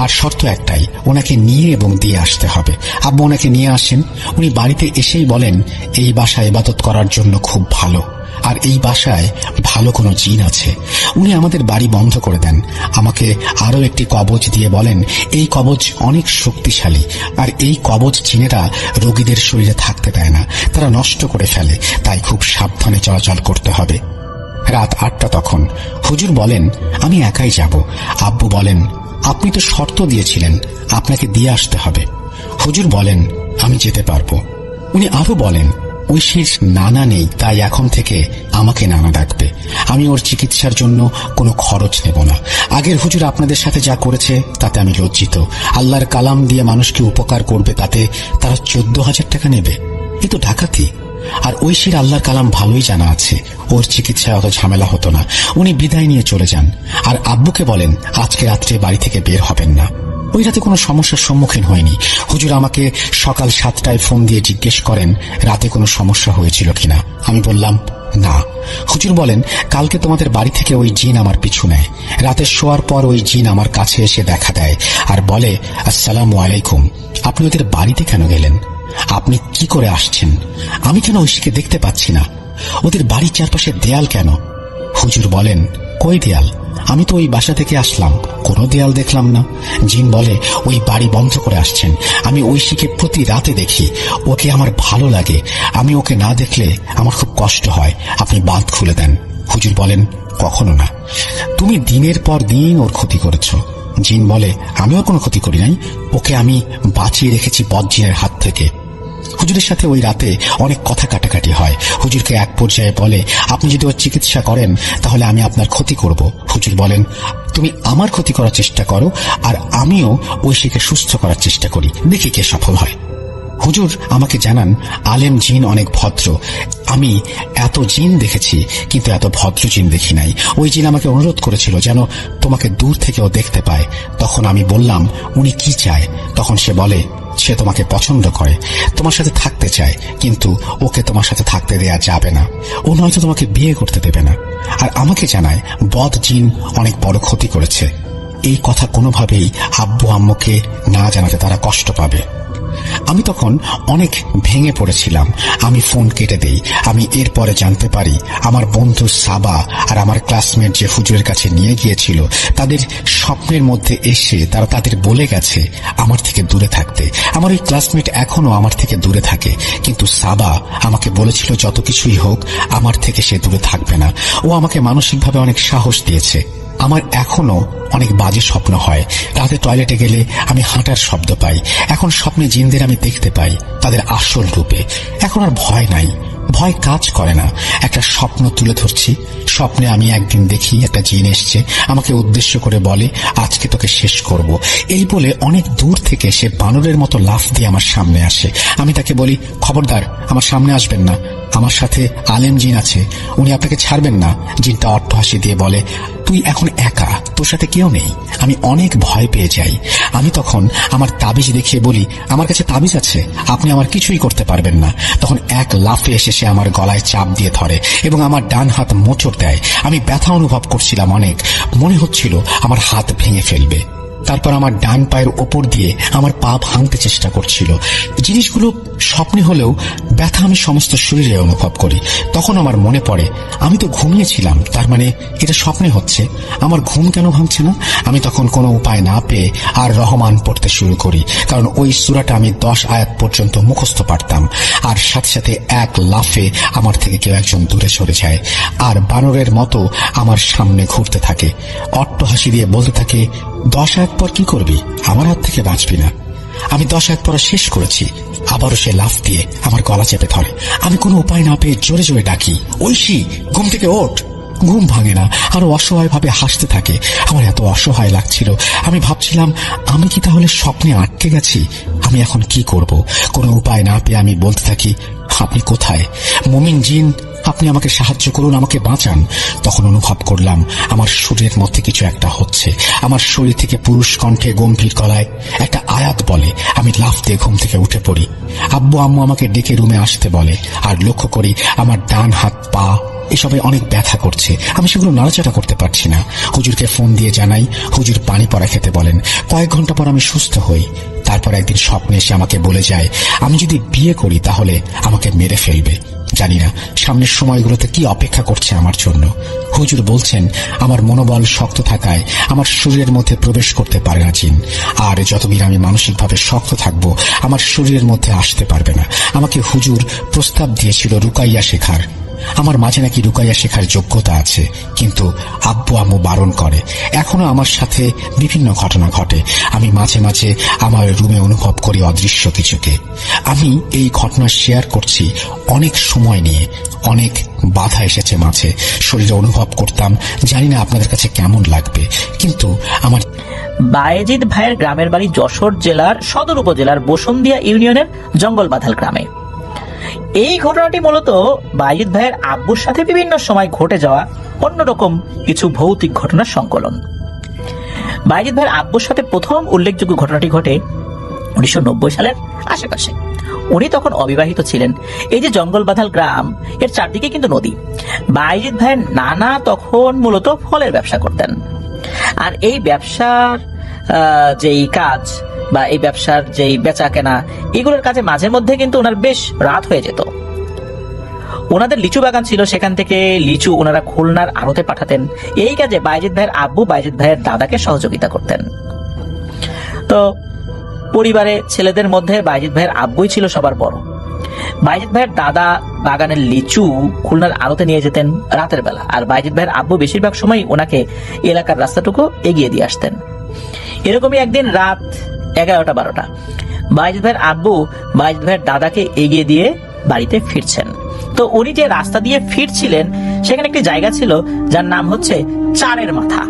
আর শর্ত একটাই, ওনাকে নিয়ে এবং দিয়ে আসতে হবে। আব্বু ওনাকে নিয়ে আসেন। উনি বাড়িতে এসেই বলেন, এই বাসায় ইবাদত করার জন্য খুব ভালো, আর এই বাসায় ভালো কোনো জিন আছে। উনি আমাদের বাড়ি বন্ধ করে দেন। আমাকে আরো একটি কবচ দিয়ে বলেন, এই কবচ অনেক শক্তিশালী, আর এই কবচ জিনেরা রোগীদের শরীরে থাকতে দেয় না, তারা নষ্ট করে ফেলে, তাই খুব সাবধানে চলাচল করতে হবে। রাত 8টা তখন। হুজুর বলেন, আমি একাই যাব। আব্বু বলেন, আপনি তো শর্ত দিয়েছিলেন, আপনাকে দিয়ে আসতে হবে। হুজুর বলেন, আমি যেতে পারবো। উনি আরো বলেন, ঐশীর নানা নেই, তাই এখন থেকে আমাকে নানা ডাকবে। আমি ওর চিকিৎসার জন্য কোনো খরচ নেব না। আগের হুজুর আপনাদের সাথে যা করেছে তাতে আমি লজ্জিত। আল্লাহর কালাম দিয়ে মানুষকে উপকার করবে, তাতে তারা 14,000 টাকা নেবে। এ তো ডাকাতি। আর ঐশীর আল্লাহর কালাম ভালোই জানা আছে, ওর চিকিৎসায় অত ঝামেলা হতো না। উনি বিদায় নিয়ে চলে যান আর আব্বুকে বলেন, আজকে রাত্রে বাড়ি থেকে বের হবেন না। ওই রাতে কোনো সমস্যার সম্মুখীন হয়নি। হুজুর আমাকে সকাল 7টায় ফোন দিয়ে জিজ্ঞেস করেন রাতে কোনো সমস্যা হয়েছিল কিনা। আমি বললাম না। হুজুর বলেন, কালকে তোমাদের বাড়ি থেকে ওই জিন আমার পিছু নেয়। রাতে শোয়ার পর ওই জিন আমার কাছে এসে দেখা দেয় আর বলে, আসসালামু আলাইকুম, আপনি ওদের বাড়িতে কেন গেলেন? আপনি কি করে আসছেন? আমি কেন ঐশীকে দেখতে পাচ্ছি না? ওদের বাড়ির চারপাশে দেয়াল কেন? হুজুর বলেন, কই দেয়াল? আমি তো ওই বাসা থেকে আসলাম, কোনো দেয়াল দেখলাম না। জিন বলে, ওই বাড়ি বন্ধ করে আসছেন। আমি ঐশীকে প্রতি রাতে দেখি, ওকে আমার ভালো লাগে। আমি ওকে না দেখলে আমার খুব কষ্ট হয়, আপনি বাঁধ খুলে দেন। হুজুর বলেন, কখনো না, তুমি দিনের পর দিন ওর ক্ষতি করেছ। জিন বলে, আমি ওর কোনো ক্ষতি করি নাই, ওকে আমি বাঁচিয়ে রেখেছি বদজিনের হাত থেকে। হুজুরের সাথে ওই রাতে অনেক কথা কাটাকাটি হয়। হুজুরকে এক পর্যায়ে বলে, আপনি যদি ওর চিকিৎসা করেন তাহলে আমি আপনার ক্ষতি করব। হুজুর বলেন, তুমি আমার ক্ষতি করার চেষ্টা করো আর আমিও ঐশীকে সুস্থ করার চেষ্টা করি, দেখি কে সফল হয়। হুজুর আমাকে জানান, আলেম জিন অনেক ভদ্র। আমি এত জিন দেখেছি, কিন্তু এত ভদ্র জিন দেখি নাই। ওই জিন আমাকে অনুরোধ করেছিল যেন তোমাকে দূর থেকেও দেখতে পায়। তখন আমি বললাম, উনি কি চায়? তখন সে বলে, সে তোমাকে পছন্দ করে, তোমার সাথে থাকতে চায়, কিন্তু ওকে তোমার সাথে থাকতে দেয়া যাবে না। ও নয়তো তোমাকে বিয়ে করতে দেবে না। আর আমাকে জানায় বদ জিন অনেক বড় ক্ষতি করেছে। এই কথা কোনোভাবেই আব্বু আম্মুকে না জানাতে তারা কষ্ট পাবে। আমি তখন অনেক ভেঙে পড়েছিলাম। আমি ফোন কেটে দেই। আমি এরপরে জানতে পারি আমার বন্ধু সাবা আর আমার ক্লাসমেট যে হুজুরের কাছে নিয়ে গিয়েছিল, তাদের স্বপ্নের মধ্যে এসে তারা তাদের বলে গেছে আমার থেকে দূরে থাকতে। আমার ওই ক্লাসমেট এখনো আমার থেকে দূরে থাকে, কিন্তু সাবা আমাকে বলেছিল যত কিছুই হোক আমার থেকে সে দূরে থাকবে না। ও আমাকে মানসিকভাবে অনেক সাহস দিয়েছে। আমার এখনো অনেক বাজে স্বপ্ন হয়। রাতে টয়লেটে গেলে আমি হাঁটার শব্দ পাই। এখন স্বপ্নে জিনদের আমি দেখতে পাই তাদের আসল রূপে। এখন আর ভয় নাই, ভয় কাজ করে না। একটা স্বপ্ন তুলে ধরছি। স্বপ্নে আমি একদিন দেখি একটা জিন এসছে, আমাকে উদ্দেশ্য করে বলে আজকে তোকে শেষ করব। এই বলে অনেক দূর থেকে সে বানরের মতো লাফ দিয়ে আমার সামনে আসে। আমি তাকে বলি খবরদার আমার সামনে আসবেন না, আমার সাথে আলেম জিন আছে, উনি আপনাকে ছাড়বেন না। জিনটা অট্টহাসি দিয়ে বলে তুই এখন একা, তোর সাথে কেউ নেই। আমি অনেক ভয় পেয়ে যাই। আমি তখন আমার তাবিজ দেখিয়ে বলি আমার কাছে তাবিজ আছে, আপনি আমার কিছুই করতে পারবেন না। তখন এক লাফে এসে সে আমার গলায় চাপ দিয়ে ধরে এবং আমার ডান হাত মোচড় দেয়। আমি ব্যথা অনুভব করছিলাম অনেক, মনে হচ্ছিল আমার হাত ভেঙে ফেলবে। তারপর আমার ডান পায়ের ওপর দিয়ে আমার পা ভাঙতে চেষ্টা করছিল। জিনিসগুলো স্বপ্নে হলেও ব্যথা আমি সমস্ত শরীরে অনুভব করি। তখন আমার মনে পড়ে আমি তো ঘুমিয়েছিলাম, তার মানে এটা স্বপ্নে হচ্ছে। আমার ঘুম কেন ভাঙছে না? আমি তখন কোনো উপায় না পেয়ে আর রহমান পড়তে শুরু করি, কারণ ওই সূরাটা আমি 10 আয়াত পর্যন্ত মুখস্থ পারতাম। আর সাথে সাথে এক লাফে আমার থেকে কেউ একজন দূরে সরে যায় আর বানরের মতো আমার সামনে ঘুরতে থাকে। অট্টহাসি দিয়ে বলতে থাকে 10 আয়াত পর কি করবি, আমার হাত থেকে বাঁচবি না। আমি 10 আয়াত পড়া শেষ করেছি, আবারও সে লাফ দিয়ে আমার গলা চেপে ধরে। আমি কোনো উপায় না পেয়ে জোরে জোরে ডাকি ঐশী ঘুম থেকে ওঠ। ঘুম ভাঙে না, আরো অসহায় ভাবে হাসতে থাকে। আমার এত অসহায় লাগছিল, আমি ভাবছিলাম আমি কি তাহলে স্বপ্নে আটকে গেছি? আমি এখন কি করব? কোনো উপায় না পেয়ে আমি বলতে থাকি আপনি কোথায়? মুমিন জিন, আপনি আমাকে সাহায্য করুন, আমাকে বাঁচান। তখন অনুভব করলাম আমার শরীরের মধ্যে কিছু একটা হচ্ছে। আমার শরীর থেকে পুরুষ কণ্ঠে গম্ভীর গলায় একটা আয়াত বলে। আমি লাফ দিয়ে ঘুম থেকে উঠে পড়ি। আব্বু আম্মু আমাকে ডেকে রুমে আসতে বলে, আর লক্ষ্য করি আমার ডান হাত পা এসবে অনেক ব্যথা করছে। আমি সেগুলো নাড়াচাড়া করতে পারছি না। হুজুরকে ফোন দিয়ে জানাই, হুজুর পানি পড়া খেতে বলেন। কয়েক ঘন্টা পর আমি সুস্থ হই। তারপর একদিন স্বপ্নে এসে আমাকে বলে যায় আমি যদি বিয়ে করি তাহলে আমাকে মেরে ফেলবে। জানি না সামনের সময়গুলোতে কি অপেক্ষা করছে আমার জন্য। হুজুর বলছেন আমার মনোবল শক্ত থাকায় আমার শরীরের মধ্যে প্রবেশ করতে পারে না জিন, আর যতদিন আমি মানসিকভাবে শক্ত থাকবো আমার শরীরের মধ্যে আসতে পারবে না। আমাকে হুজুর প্রস্তাব দিয়েছিল রুকাইয়া শেখার। আমার মাঝে নাকি রুকাইয়া শেখার যোগ্যতা আছে, কিন্তু আব্বু আম্মু বারণ করে। এখনো আমার সাথে বিভিন্ন ঘটনা ঘটে। আমি মাঝে মাঝে আমার রুমে অনুভব করি অদৃশ্য কিছুকে। আমি এই ঘটনা শেয়ার করছি অনেক সময় নিয়ে। অনেক বাধা এসেছে মাঝে, শরীরে অনুভব করতাম। জানি না আপনাদের কাছে কেমন লাগবে, কিন্তু আমার বায়েজিদ ভাইয়ের গ্রামের বাড়ি যশোর জেলার সদর উপজেলার বসুন্দিয়া ইউনিয়নের জঙ্গলবাধাল গ্রামে। এই ঘটনাটি মূলত বায়েজিদ ভাইয়ের আব্বুর সাথে বিভিন্ন সময় ঘটে যাওয়া অন্যরকম কিছু ভৌতিক ঘটনার সংকলন। বায়েজিদ ভাইয়ের আব্বুর সাথে প্রথম উল্লেখযোগ্য ঘটনাটি ঘটে 1990 সালের আশেপাশে। উনি তখন অবিবাহিত ছিলেন। এই যে জঙ্গলবাধাল গ্রাম, এর চারদিকে কিন্তু নদী। বায়েজিদ ভাইয়ের নানা তখন মূলত ফলের ব্যবসা করতেন। আর এই ব্যবসার যেই কাজ বা এই ব্যবসার যেই বেচা কেনা, এগুলোর কাজে মাঝে মধ্যে কিন্তু ওনার বেশ রাত হয়ে যেত। ওনাদের লিচু বাগান ছিল, সেখান থেকে লিচু ওনারা খুলনার আড়তে পাঠাতেন। এই কাজে বায়েজিদ ভাইয়ের আব্বু বায়েজিদ ভাইয়ের দাদাকে সহযোগিতা করতেন। তো পরিবারে ছেলেদের মধ্যে বায়েজিদ ভাইয়ের আব্বুই ছিল সবার বড়। বায়েজিদ ভাইয়ের দাদা বাগানের লিচু খুলনার আড়তে নিয়ে যেতেন রাতের বেলা, আর বায়েজিদ ভাইয়ের আব্বু বেশিরভাগ সময় ওনাকে এলাকার রাস্তাটুকু এগিয়ে দিয়ে আসতেন। এরকমই একদিন রাত 11-12টা বায়েজিদ ভাইয়ের আব্বু বায়েজিদ ভাইয়ের দাদাকে এগিয়ে দিয়ে বাড়িতে ফিরছেন। তো উনি যে রাস্তা দিয়ে ফিরছিলেন সেখানে একটি জায়গা ছিল যার নাম হচ্ছে চারের মাথা।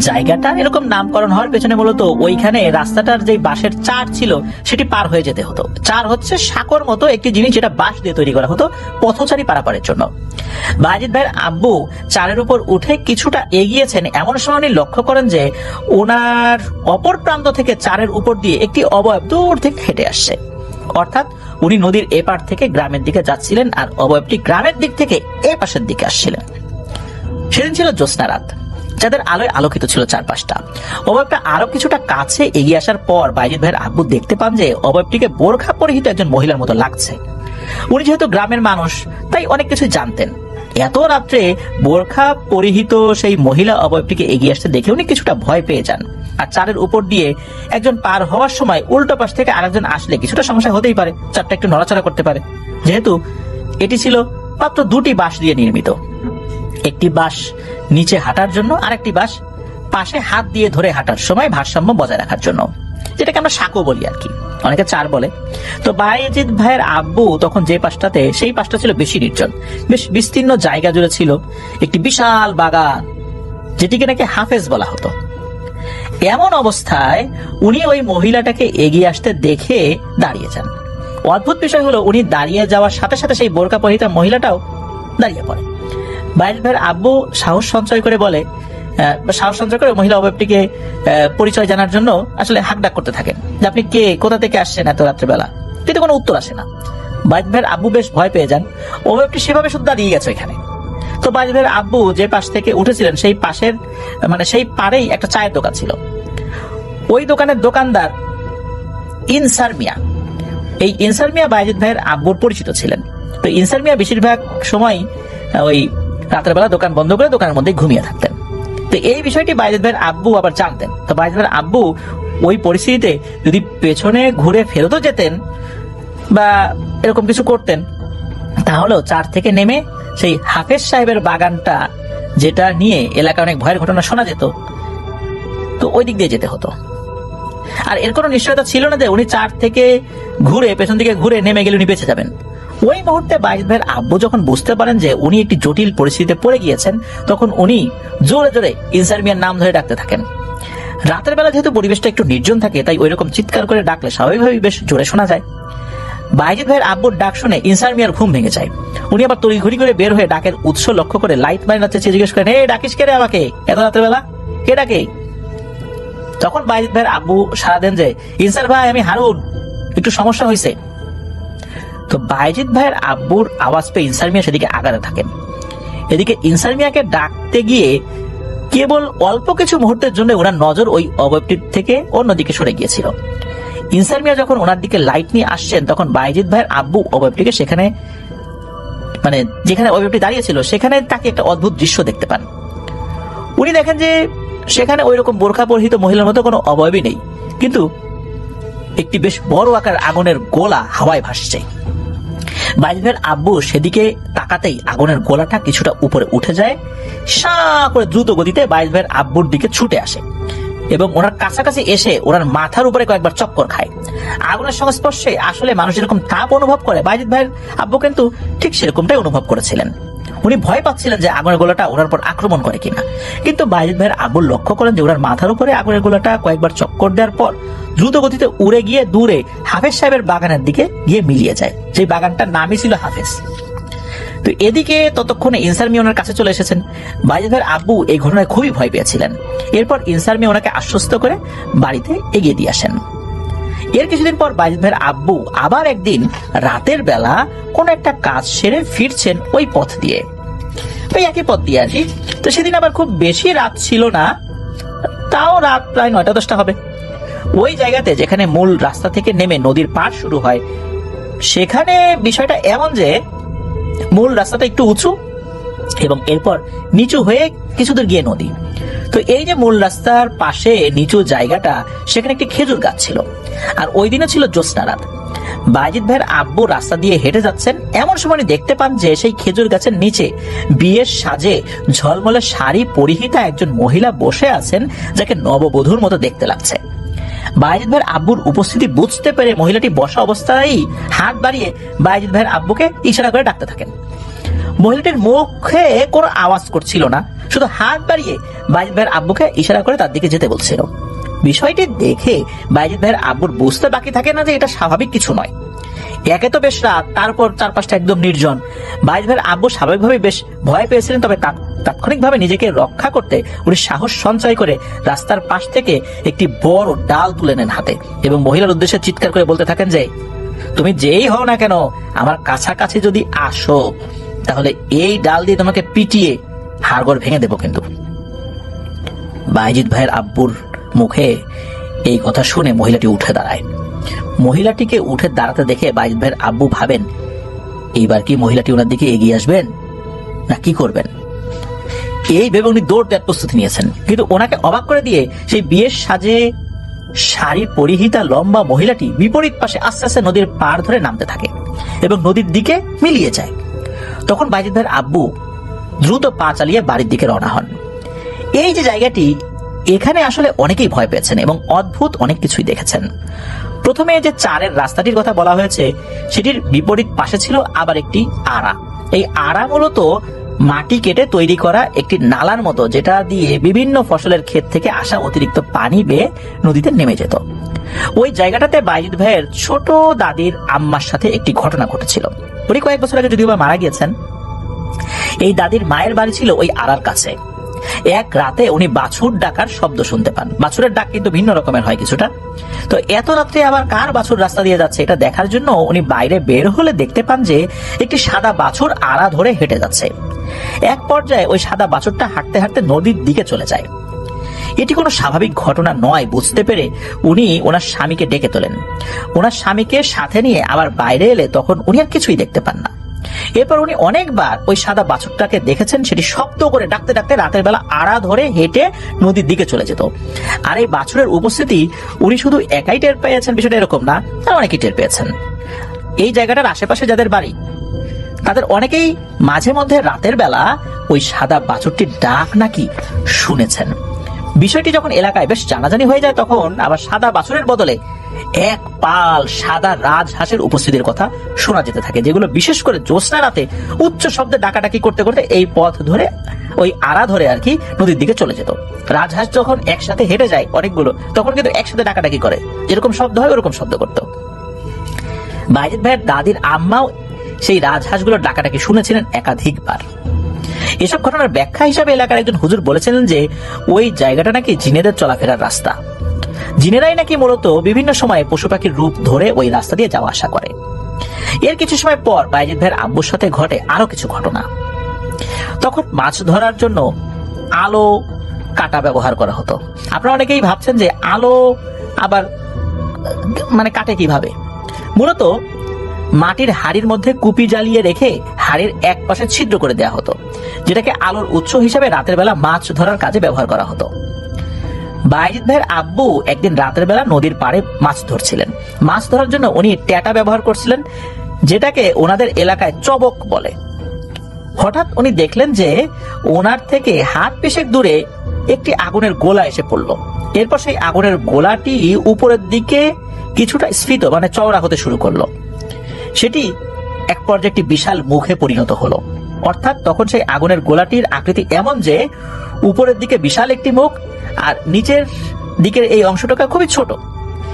জায়গাটা এরকম নামকরণ হওয়ার পেছনে মূলত ওইখানে রাস্তাটার যে বাঁশের চার ছিল সেটি পার হয়ে যেতে হতো। চার হচ্ছে সাঁকোর মতো একটি জিনিস যেটা বাঁশ দিয়ে তৈরি করা হতো পথচারী পারাপারের জন্য। বায়েজিদ ভাইয়ের আব্বু চারের উপর উঠে কিছুটা এগিয়েছেন, এমন সময় উনি লক্ষ্য করেন যে ওনার অপর প্রান্ত থেকে চারের উপর দিয়ে একটি অবয়ব দূর থেকে হেঁটে আসছে। অর্থাৎ উনি নদীর এপার থেকে গ্রামের দিকে যাচ্ছিলেন আর অবয়বটি গ্রামের দিক থেকে এ পাশের দিকে আসছিলেন। সেদিন ছিল জ্যোৎস্না রাত, যাদের আলোয় আলোকিত ছিল চারপাশটা। অবয়বটা আরো কিছুটা কাছে এগিয়ে আসার পর বায়েজিদ ভাইয়ের আব্বু দেখতে পান যে অবয়বটিকে বোরখা পরিহিত একজন মহিলার মতো লাগছে। উনি যেহেতু গ্রামের মানুষ তাই অনেক কিছুই জানতেন। এত রাত্রে বোরখা পরিহিত সেই মহিলা অবয়বটিকে এগিয়ে আসতে দেখে উনি কিছুটা ভয় পেয়ে যান। আর চারের উপর দিয়ে একজন পার হওয়ার সময় উল্টো পাশ থেকে আরেকজন আসলে কিছুটা সমস্যা হতেই পারে, চারটা একটু নড়াচড়া করতে পারে। যেহেতু এটি ছিল মাত্র দুটি বাঁশ দিয়ে নির্মিত, একটি বাঁশ নিচে হাঁটার জন্য, আরেকটি বাঁশ পাশে হাত দিয়ে ধরে হাঁটার সময় ভারসাম্য বজায় রাখার জন্য, যেটাকে আমরা সাঁকো বলি আর কি, অনেকে চার বলে। তো বায়েজিদ ভাইয়ের আব্বু তখন যে পাশটাতে, সেই পাশটা ছিল বেশি নির্জন, বেশ বিস্তীর্ণ জায়গা জুড়ে ছিল একটি বিশাল বাগান, যেটিকে নাকি হাফেজ বলা হতো। এমন অবস্থায় উনি ওই মহিলাটাকে এগিয়ে আসতে দেখে দাঁড়িয়ে যান। অদ্ভুত বিষয় হলো উনি দাঁড়িয়ে যাওয়ার সাথে সাথে সেই বোরকা পরিহিতা মহিলাটাও দাঁড়িয়ে পড়ে। বায়েজিদ ভাইয়ের আব্বু সাহস সঞ্চয় করে মহিলা অবয়বটিকে পরিচয় জানার জন্য আসলে হাঁকডাক করতে থাকেন যে আপনি কে, কোথা থেকে আসছেন এত রাত্রেবেলা। কিন্তু কোনো উত্তর আসে না। বায়েজিদ ভাইয়ের আব্বু বেশ ভয় পেয়ে যান। অবয়বটি সেভাবে শুধু দাঁড়িয়ে গেছে এখানে। তো বায়েজিদ ভাইয়ের আব্বু যে পাশ থেকে উঠেছিলেন সেই পাশের সেই পাড়েই একটা চায়ের দোকান ছিল। ওই দোকানের দোকানদার ইনসার মিয়া, এই ইনসার মিয়া বায়েজিদ ভাইয়ের আব্বুর পরিচিত ছিলেন। তো ইনসার মিয়া বেশিরভাগ সময় ওই রাতের বেলা দোকান বন্ধ করে দোকানের মধ্যে ঘুমিয়ে থাকতেন। তো এই বিষয়টি বায়েজিদ ভাইয়ের আব্বু আবার জানতেন। তো বায়েজিদ ভাইয়ের আব্বু ওই পরিস্থিতিতে যদি পেছনে ঘুরে ফেরতও যেতেন বা এরকম কিছু করতেন, তাহলেও চার থেকে নেমে সেই হাফেজ সাহেবের বাগানটা, যেটা নিয়ে এলাকায় অনেক ভয়ের ঘটনা শোনা যেত, তো ওই দিক দিয়ে যেতে হতো। আর এর কোনো নিশ্চয়তা ছিল না যে উনি চার থেকে ঘুরে পেছন দিকে ঘুরে নেমে গেলে উনি বেঁচে যাবেন। ওই মুহূর্তে বায়েজিদ ভাইয়ের আব্বু যখন বুঝতে পারেন যে উনি একটি জটিল পরিস্থিতিতে পড়ে গিয়েছেন, তখন উনি জোরে জোরে ইনসার মিয়ার নাম ধরে ডাকতে থাকেন। রাতের বেলা যেহেতু পরিবেশটা একটু নির্জন থাকে, তাই ওই রকম চিৎকার করে ডাকলে স্বাভাবিকভাবেই বেশ জোরে শোনা যায়। বায়েজিদ ভাইয়ের আব্বুর ডাক শুনে ইনসার মিয়ার ঘুম ভেঙে যায়। উনি আবার তড়িঘড়ি করে বের হয়ে ডাকের উৎস লক্ষ্য করে লাইট মারিনা চেঁচিয়ে জিজ্ঞেস করেন, ডাকিস কে রে আমাকে এত রাতের বেলা, কে ডাকে? তখন বায়েজিদ ভাইয়ের আব্বু সাড়া দেন যে, ইনসার ভাই, আমি হারুন, একটু সমস্যা হয়েছে। তো বায়েজিদ ভাইয়ের আব্বুর আওয়াজ পেয়ে ইনসার মিয়া সেদিকে আগাতে থাকেন। এদিকে ইনসার মিয়াকে ডাকতে গিয়ে কেবল অল্প কিছু মুহূর্তের জন্য ওনার নজর ওই অবয়বটির থেকে অন্যদিকে সরে গিয়েছিল। ইনসার মিয়া যখন ওনার দিকে লাইট নিয়ে আসছেন, তখন বায়েজিদ ভাইয়ের আব্বু অবয়বটিকে সেখানে, যেখানে অবয়বটি দাঁড়িয়েছিল সেখানে তাকে একটা অদ্ভুত দৃশ্য দেখতে পান। উনি দেখেন যে সেখানে ওই রকম বোরখা পরিহিত মহিলার মতো কোনো অবয়বই নেই, কিন্তু একটি বেশ বড় আকার আগুনের গোলা হাওয়ায় ভাসছে। বায়েজিদ ভাইয়ের আব্বু সেদিকে তাকাতেই আগুনের গোলাটা কিছুটা উপরে উঠে যায়, সাঁ করে দ্রুত গতিতে বায়েজিদ ভাইয়ের আব্বুর দিকে ছুটে আসে এবং ওনার কাছাকাছি এসে ওনার মাথার উপরে কয়েকবার চক্কর খায়। আগুনের সংস্পর্শে আসলে মানুষ যেরকম তাপ অনুভব করে, বায়েজিদ ভাইয়ের আব্বু কিন্তু ঠিক সেরকমটাই অনুভব করেছিলেন। উনি ভয় পাচ্ছিলেন যে আগুনের গোলাটা ওনার পর আক্রমণ করে কিনা। কিন্তু বায়েজিদ ভাইয়ের আব্বু লক্ষ্য করেন যে ওনার মাথার উপরে আগুনের গোলাটা কয়েকবার চক্কর দেওয়ার পর দ্রুত গতিতে উড়ে গিয়ে দূরে হাফেজ সাহেবের বাগানের দিকে গিয়ে মিলিয়ে যায়, যে বাগানটার নামই ছিল হাফেজ। তো এদিকে ততক্ষণে ইনসার মিয়া ওনার কাছে চলে এসেছেন। বায়েজিদ ভাইয়ের আব্বু এই ঘটনায় খুবই ভয় পেয়েছিলেন। এরপর ইনসার মিয়া ওনাকে আশ্বস্ত করে বাড়িতে এগিয়ে দিয়ে আসেন। এর কিছুদিন পর বায়েজিদ ভাইয়ের আব্বু আবার একদিন রাতের বেলা কোন একটা কাজ সেরে ফিরছেন ওই পথ দিয়ে, ওই একই পথ দিয়ে আর কি। তো সেদিন আবার খুব বেশি রাত ছিল না, তাও রাত প্রায় 9টা-10টা হবে। ওই জায়গাতে যেখানে মূল রাস্তা থেকে নেমে নদীর পাড় শুরু হয়, সেখানে বিষয়টা এমন যে মূল রাস্তাটা একটু উঁচু এবং এরপর নিচু হয়ে কিছুদূর গিয়ে নদী। তো এই যে মূল রাস্তার পাশে নিচু জায়গাটা, সেখানে একটি খেজুর গাছ ছিল। আর ওই দিনে ছিল জ্যোৎস্না রাত। বায়েজিদ ভাইয়ের আব্বু রাস্তা দিয়ে হেঁটে যাচ্ছেন, এমন সময় দেখতে পান যে সেই খেজুর গাছের নিচে বিয়ের সাজে ঝলমলে শাড়ি পরিহিতা একজন মহিলা বসে আছেন, যাকে নববধূর মতো দেখতে লাগছে। বায়েজিদ ভাইয়ের আব্বুর উপস্থিতি বুঝতে পেরে মহিলাটি বসা অবস্থায় হাত বাড়িয়ে বায়েজিদ ভাইয়ের আব্বুকে ইশারা করে ডাকতে থাকেন। মহিলাটির মুখে কোনো আওয়াজ করছিল না, শুধু হাত বাড়িয়ে বাইজিদ ভাইয়ের আব্বুকে ইশারা করে তার দিকে যেতে বলছিল। বিষয়টি দেখে বাইজিদ ভাইয়ের আব্বুর বুঝতে বাকি থাকে না যে এটা স্বাভাবিক কিছু নয়। একে তো বেশ রাত, তারপর চারপাশটা একদম নির্জন। বাইজিদ ভাইয়ের আব্বু স্বাভাবিকভাবে বেশ ভয় পেয়েছিলেন, তবে তাৎক্ষণিকভাবে নিজেকে রক্ষা করতে উনি সাহস সঞ্চয় করে রাস্তার পাশ থেকে একটি বড় ডাল তুলে নেন হাতে এবং মহিলার উদ্দেশ্যে চিৎকার করে বলতে থাকেন যে, তুমি যেই হও না কেন, আমার কাছাকাছি যদি আসো তাহলে এই ডাল দিয়ে তোমাকে পিটিয়ে হাড়গোড় ভেঙে দেবো কিন্তু। বাইজিদ ভাইয়ের আব্বুর মুখে এই কথা শুনে মহিলাটি উঠে দাঁড়ায়। মহিলাটিকে উঠে দাঁড়াতে দেখে বাইজিদ ভাইয়ের আব্বু ভাবেন, এইবার কি মহিলাটি ওনার দিকে এগিয়ে আসবেন না কি করবেন। এই ভেবে উনি দৌড় দেওয়ার প্রস্তুতি নিয়েছেন, কিন্তু ওনাকে অবাক করে দিয়ে সেই বিয়ের সাজে শাড়ি পরিহিতা লম্বা মহিলাটি বিপরীত পাশে আস্তে আস্তে নদীর পাড় ধরে নামতে থাকে এবং নদীর দিকে মিলিয়ে যায়। তখন বাইজিদ ভাইয়ের আব্বু দ্রুত পা চালিয়ে বাড়ির দিকে রওনা হন। এই যে জায়গাটি, এখানে আসলে অনেকেই ভয় পেয়েছেন এবং অদ্ভুত অনেক কিছুই দেখেছেন। প্রথমে যে চারের রাস্তাটির কথা বলা হয়েছে, সেটির বিপরীত পাশে ছিল আবার একটি আড়া। এই আড়া মূলত মাটি কেটে তৈরি করা একটি নালার মতো, যেটা দিয়ে বিভিন্ন ফসলের ক্ষেত থেকে আসা অতিরিক্ত পানি বেয়ে নদীতে নেমে যেত। ওই জায়গাটাতে বাইজিদ ভাইয়ের ছোট দাদির আম্মার সাথে একটি ঘটনা ঘটেছিল। উনি কয়েক বছর আগে যদিও বা মারা গিয়েছেন। এই দাদির মায়ের বাড়ি ছিল ওই আড়ার কাছে। এক রাতে উনি বাছুর ডাকার শব্দ শুনতে পান। বাছুরের ডাক কিন্তু ভিন্ন রকমের হয় কিছুটা। তো এত রাত্রে আবার কার বাছুর রাস্তা দিয়ে যাচ্ছে এটা দেখার জন্য উনি বাইরে বের হলে দেখতে পান যে একটি সাদা বাছুর আড়া ধরে হেঁটে যাচ্ছে। এক পর্যায়ে ওই সাদা বাছুরটা হাঁটতে হাঁটতে নদীর দিকে চলে যায়। এটি কোনো স্বাভাবিক ঘটনা নয় বুঝতে পেরে উনি ওনার স্বামীকে ডেকে তোলেন। ওনার স্বামীকে সাথে নিয়ে আবার বাইরে এলে তখন উনি আর কিছুই দেখতে পান না। এরপর উনি অনেকবার ওই সাদা বাছুরটাকে দেখেছেন, সেটি শব্দ করে ডাকতে ডাকতে রাতের বেলা আড়া ধরে হেঁটে নদীর দিকে চলে যেত। আর এই বাছুরের উপস্থিতি উনি শুধু একাই টের পেয়েছেন বিষয়টা এরকম না, আর অনেকেই টের পেয়েছেন। এই জায়গাটার আশেপাশে যাদের বাড়ি তাদের অনেকেই মাঝে মধ্যে রাতের বেলা ওই সাদা বাছুরটির ডাক নাকি শুনেছেন। বিষয়টি যখন এলাকায় বেশ জানাজানি হয়ে যায়, তখন আবার সাদা বাছুরের বদলে এক পাল সাদা রাজহাঁসের উপস্থিতির কথা শোনা যেতে থাকে, যেগুলো বিশেষ করে জ্যোৎস্না রাতে উচ্চ শব্দে ডাকাডাকি করতে করতে এই পথ ধরে ওই আড়া ধরে আর কি নদীর দিকে চলে যেত। রাজহাঁস যখন একসাথে হেঁটে যায় অনেকগুলো, তখন কিন্তু একসাথে ডাকাডাকি করে, যেরকম শব্দ হয় ওরকম শব্দ করত। বাইজিদ ভাইয়ের দাদির আম্মাও সেই রাজহাঁসগুলোর ডাকাডাকি শুনেছিলেন একাধিকবার। এসব ঘটনার ব্যাখ্যা হিসাবে এলাকার একজন হুজুর বলেছিলেন যে ওই জায়গাটা নাকি জিনেদের চলাফেরার রাস্তা। জিনেরাই নাকি মূলত বিভিন্ন সময়ে পশু পাখির রূপ ধরে ওই রাস্তা দিয়ে যাওয়া আসা করে। এর কিছু সময় পর বাইজিদ ভাইয়ের আব্বুর সাথে ঘটে আরো কিছু ঘটনা। তখন মাছ ধরার জন্য আলো কাটা ব্যবহার করা হতো। আপনারা অনেকেই ভাবছেন যে আলো আবার মানে কাটে কিভাবে। মূলত মাটির হাড়ির মধ্যে কুপি জ্বালিয়ে রেখে হাড়ির এক পাশে ছিদ্র করে দেওয়া হতো, যেটাকে আলোর উৎস হিসেবে রাতের বেলা মাছ ধরার কাজে ব্যবহার করা হতো। বাইজিদ ভাইয়ের আব্বু একদিন রাতের বেলা নদীর পাড়ে মাছ ধরছিলেন। মাছ ধরার জন্য উনি ট্যাটা ব্যবহার করছিলেন, যেটাকে ওনাদের এলাকায় চবক বলে। হঠাৎ উনি দেখলেন যে ওনার থেকে হাত পেশেক দূরে একটি আগুনের গোলা এসে পড়ল। এরপর সেই আগুনের গোলাটি উপরের দিকে কিছুটা স্ফীত মানে চওড়া হতে শুরু করলো। সেটি এক পর্যায়ে একটি বিশাল মুখে পরিণত হলো। অর্থাৎ তখন সেই আগুনের গোলাটির আকৃতি এমন যে উপরের দিকে বিশাল একটি মুখ আর নিচের দিকের এই অংশটাকে খুবই ছোট,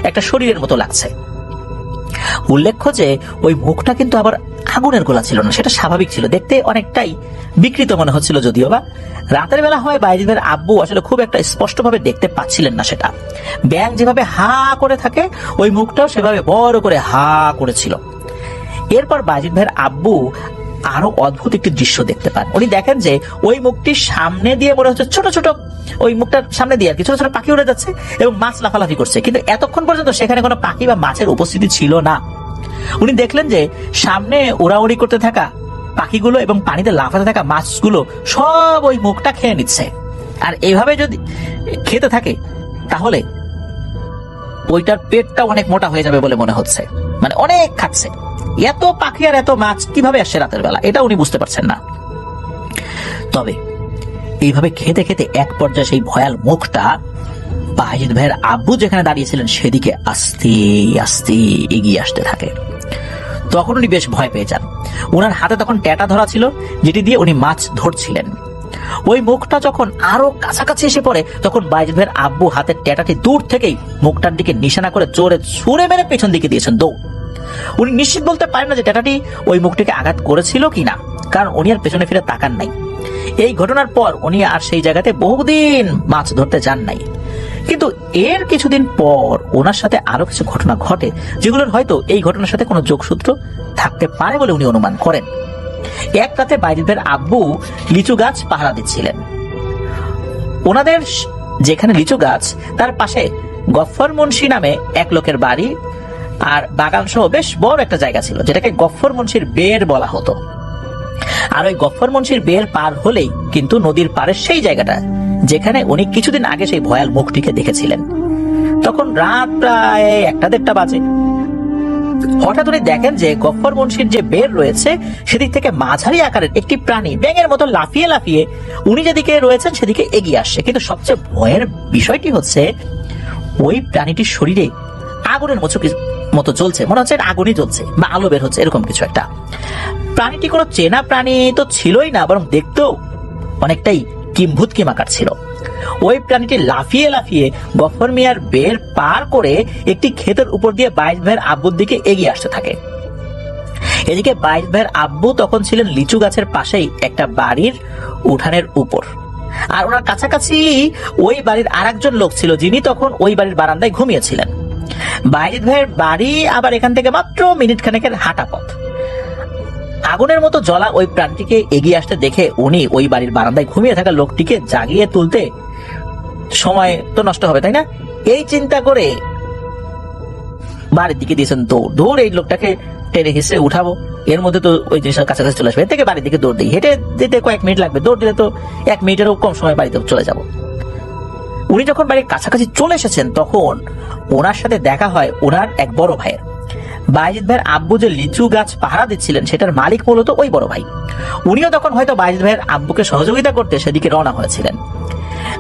একটা শরীরের মতো লাগছে। উল্লেখ্য যে ওই মুখটা কিন্তু আবার আগুনের গোলা ছিল না, সেটা স্বাভাবিক ছিল, দেখতে অনেকটাই বিকৃত মনে হচ্ছিল। যদিও বা রাতের বেলা হয় বাইজিদের আব্বু আসলে খুব একটা স্পষ্টভাবে দেখতে পাচ্ছিলেন না সেটা। ব্যাঙ যেভাবে হা করে থাকে ওই মুখটাও সেভাবে বড় করে হা করেছিল। এরপর বাইজিদ ভাইয়ের আব্বু আরো অদ্ভুত একটি দৃশ্য দেখতে পান। উনি দেখেন যে ওই মুখটির সামনে দিয়ে মনে হচ্ছে ছোট ছোট, ওই মুখটার সামনে দিয়ে আর কি ছোট ছোট পাখি উড়ে যাচ্ছে এবং মাছ লাফালাফি করছে, কিন্তু এতক্ষণ পর্যন্ত সেখানে কোনো পাখি বা মাছের উপস্থিতি ছিল না। উনি দেখলেন যে সামনে উড়াউড়ি করতে থাকা পাখিগুলো এবং পানিতে লাফাতে থাকা মাছগুলো সব ওই মুখটা খেয়ে নিচ্ছে। আর এইভাবে যদি খেতে থাকে তাহলে ওইটার পেটটা অনেক মোটা হয়ে যাবে বলে মনে হচ্ছে, মানে অনেক খাচ্ছে। এত পাখি আর এত মাছ কিভাবে আসছে রাতের বেলা, এটা উনি বুঝতে পারছেন না। তবে এইভাবে খেতে খেতে এক পর্যায়ে সেই ভয়াল মুখটা বাইজিদ ভাইয়ের আব্বু যেখানে দাঁড়িয়েছিলেন সেদিকে আস্তে আস্তে এগিয়ে আসতে থাকে। তখন উনি বেশ ভয় পেয়ে যান। ওনার হাতে তখন ট্যাটা ধরা ছিল, যেটি দিয়ে উনি মাছ ধরছিলেন। ওই মুখটা যখন আরো কাছাকাছি এসে পড়ে, তখন বাইজিদ ভাইয়ের আব্বু হাতের ট্যাটাটি দূর থেকেই মুখটার দিকে নিশানা করে জোরে ছুঁড়ে মেরে পেছন দিকে দিয়েছেন দৌড়। উনি নিশ্চিত বলতে পারেন না যে ট্যাটাটি ওই মুখটিকে আঘাত করেছিল কিনা, কারণ উনি আর পেছনে ফিরে তাকান নাই। এই ঘটনার পর উনি আর সেই জায়গাতে বহুদিন মাছ ধরতে যান নাই। কিন্তু এর কিছুদিন পর ওনার সাথে আরো কিছু ঘটনা ঘটে, যেগুলোর হয়তো এই ঘটনার সাথে কোনো যোগসূত্র থাকতে পারে বলে উনি অনুমান করেন। এক রাতে বাইজিদ ভাইয়ের আব্বু লিচু গাছ পাহারা দিচ্ছিলেন। ওনাদের যেখানে লিচু গাছ, তার পাশে গফফর মুন্সি নামে এক লোকের বাড়ি আর বাগান সহ বেশ বড় একটা জায়গা ছিল, যেটাকে গফফর মুন্সির বের বলা হতো। আর ওই গফফর মুন্সির বের পার হলেই কিন্তু নদীর পাড়ের সেই জায়গাটা, যেখানে উনি কিছুদিন আগে সেই ভয়াল মুখটিকে দেখেছিলেন। তখন রাত প্রায় 1-1:30 বাজে। হঠাৎ উনি দেখেন যে গফফর মুন্সির যে বের রয়েছে, সেদিক থেকে মাঝারি আকারের একটি প্রাণী ব্যাঙের মতো লাফিয়ে লাফিয়ে উনি যেদিকে রয়েছেন সেদিকে এগিয়ে আসছে। কিন্তু সবচেয়ে ভয়ের বিষয়টি হচ্ছে, ওই প্রাণীটির শরীরে আগুনের মতো জ্বলছে, মনে হচ্ছে আগুনই জ্বলছে বা আলো বের হচ্ছে, এরকম কিছু একটা। প্রাণীটি কোনো চেনা প্রাণী তো ছিলই না, বরং দেখতেও অনেকটাই কিম্ভূতকিম আকার ছিল। ওই প্রাণীটি লাফিয়ে লাফিয়ে গফফর মিয়ার বের পার করে একটি ক্ষেতের উপর দিয়ে বাইজিদ ভাইয়ের আব্বুর দিকে এগিয়ে আসতে থাকে। এদিকে বাইজিদ ভাইয়ের আব্বু তখন ছিলেন লিচু গাছের পাশেই একটা বাড়ির উঠানের উপর, আর ওনার কাছাকাছি ওই বাড়ির আরেকজন লোক ছিল, যিনি তখন ওই বাড়ির বারান্দায় ঘুমিয়েছিলেন। বাইজিদ ভাইয়ের বাড়ি আবার এখান থেকে মাত্র মিনিট খানেকের হাঁটা পথ। আগুনের মতো জ্বলা ওই প্রাণটিকে এগিয়ে আসতে দেখে উনি ওই বাড়ির বারান্দায় ঘুমিয়ে থাকা লোকটিকে জাগিয়ে তুলতে সময় তো নষ্ট হবে, তাই না? এই চিন্তা করে বাড়ির দিকে দিয়েছেন দৌড়। এই লোকটাকে টেনে হিসে উঠাবো, এর মধ্যে তো ওই জিনিসের কাছাকাছি চলে আসবে। এর থেকে বাড়ির দিকে দৌড় দিই, হেঁটে যেতে কয়েক মিনিট লাগবে, দৌড় দিলে তো 1 মিনিটেরও কম সময় বাড়িতে চলে যাব। উনি যখন বাড়ির কাছাকাছি চলে এসেছেন, তখন ওনার সাথে দেখা হয় ওনার এক বড় ভাইয়ের। বাইজিদ ভাইয়ের আব্বু যে লিচু গাছ পাহারা দিচ্ছিলেন, সেটার মালিক মূলত ওই বড় ভাই। উনিও তখন হয়তো বাইজিদ ভাইয়ের আব্বুকে সহযোগিতা করতে সেদিকে রওনা হয়েছিলেন।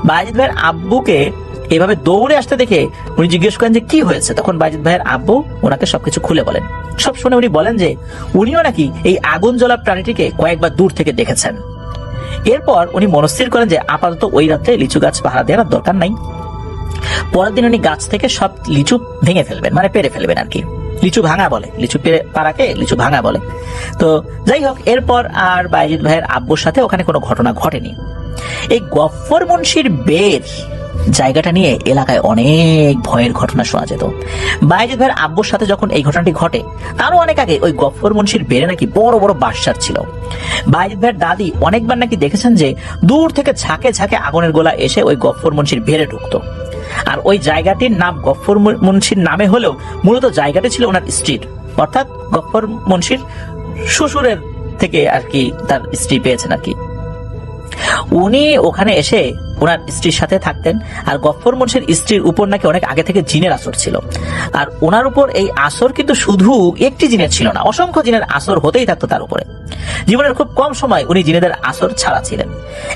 বাইজিদ ভাইয়ের আব্বুকে এভাবে দৌড়ে আসতে দেখে উনি জিজ্ঞেস করেন যে কি হয়েছে। তখন বাইজিদ ভাইয়ের আব্বু ওনাকে সবকিছু খুলে বলেন। সব শুনে উনি বলেন যে উনিও নাকি এই আগুন জ্বলা প্রাণীটিকে কয়েকবার দূর থেকে দেখেছেন। এরপর উনি মনস্থির করেন যে আপাতত ওই রাতে লিচু গাছ পাহারা দেওয়ার দরকার নাই। পরের দিন উনি গাছ থেকে সব লিচু ভেঙে ফেলবেন, মানে পেরে ফেলবেন আর কি। লিচু ভাঙা বলে, লিচু পাড়াকে লিচু ভাঙা বলে। তো যাই হোক, এরপর আর বাইজিদ ভাইয়ের আব্বুর সাথে ওখানে কোনো ঘটনা ঘটেনি। এই গফফর মুন্সির বের জায়গাটা নিয়ে এলাকায় অনেক ভয়ের ঘটনা শোনা যেত। বাইজিদ ভাইয়ের আব্বুর সাথে যখন এই ঘটনাটি ঘটে, তারও অনেক আগে ওই গফফর মুন্সির বেরে নাকি বড় বড় বাঁশঝাড় ছিল। বাইজিদ ভাইয়ের দাদি অনেকবার নাকি দেখেছেন যে দূর থেকে ঝাঁকে ঝাঁকে আগুনের গোলা এসে ওই গফফর মুন্সির বেরে ঢুকতো। আর ওই জায়গাটির নাম গফফর মুন্সির নামে হলেও মূলত জায়গাটি ছিল ওনার স্ত্রীর, অর্থাৎ গফফর মুন্সির শ্বশুরের থেকে আর কি তার স্ত্রী পেয়েছেন আর কি। উনি ওখানে এসে ওনার স্ত্রীর সাথে থাকতেন। আর গফফর মুন্সির স্ত্রীর উপর নাকি অনেক আগে থেকে জিনের আসর ছিল। আর ওনার উপর এই আসর কিন্তু শুধু একটি জিনের ছিল না, অসংখ্য জিনের আসর হতেই থাকতো তার উপরে। জীবনের খুব কম সময় উনি জিনেদের আসর ছাড়া ছিলেন।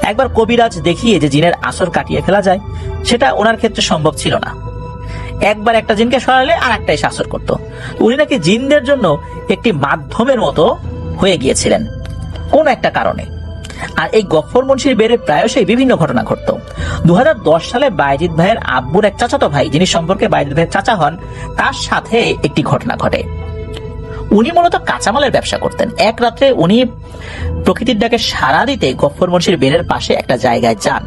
একবার কবিরাজ দেখিয়ে যে জিনের আসর কাটিয়ে ফেলা যায়, সেটা ওনার ক্ষেত্রে সম্ভব ছিল না। একবার একটা জিনকে সরালে আর একটা এসে আসর করতো। উনি নাকি জিনদের জন্য একটি মাধ্যমের মতো হয়ে গিয়েছিলেন কোন একটা কারণে। আর এই গফফর মুন্সির বেড়ে প্রায়শই বিভিন্ন ঘটনা ঘটতো। 2010 সালে বাইজিদ ভাইয়ের আব্বুর এক চাচাতো ভাই, যিনি সম্পর্কে বাইজিদ ভাইয়ের চাচা হন, তার সাথে একটি ঘটনা ঘটে। উনি মূলত কাঁচামালের ব্যবসা করতেন। এক রাত্রে উনি প্রকৃতির ডাকে সাড়া দিতে গফফর মুন্সির বেড়ের পাশে একটা জায়গায় যান।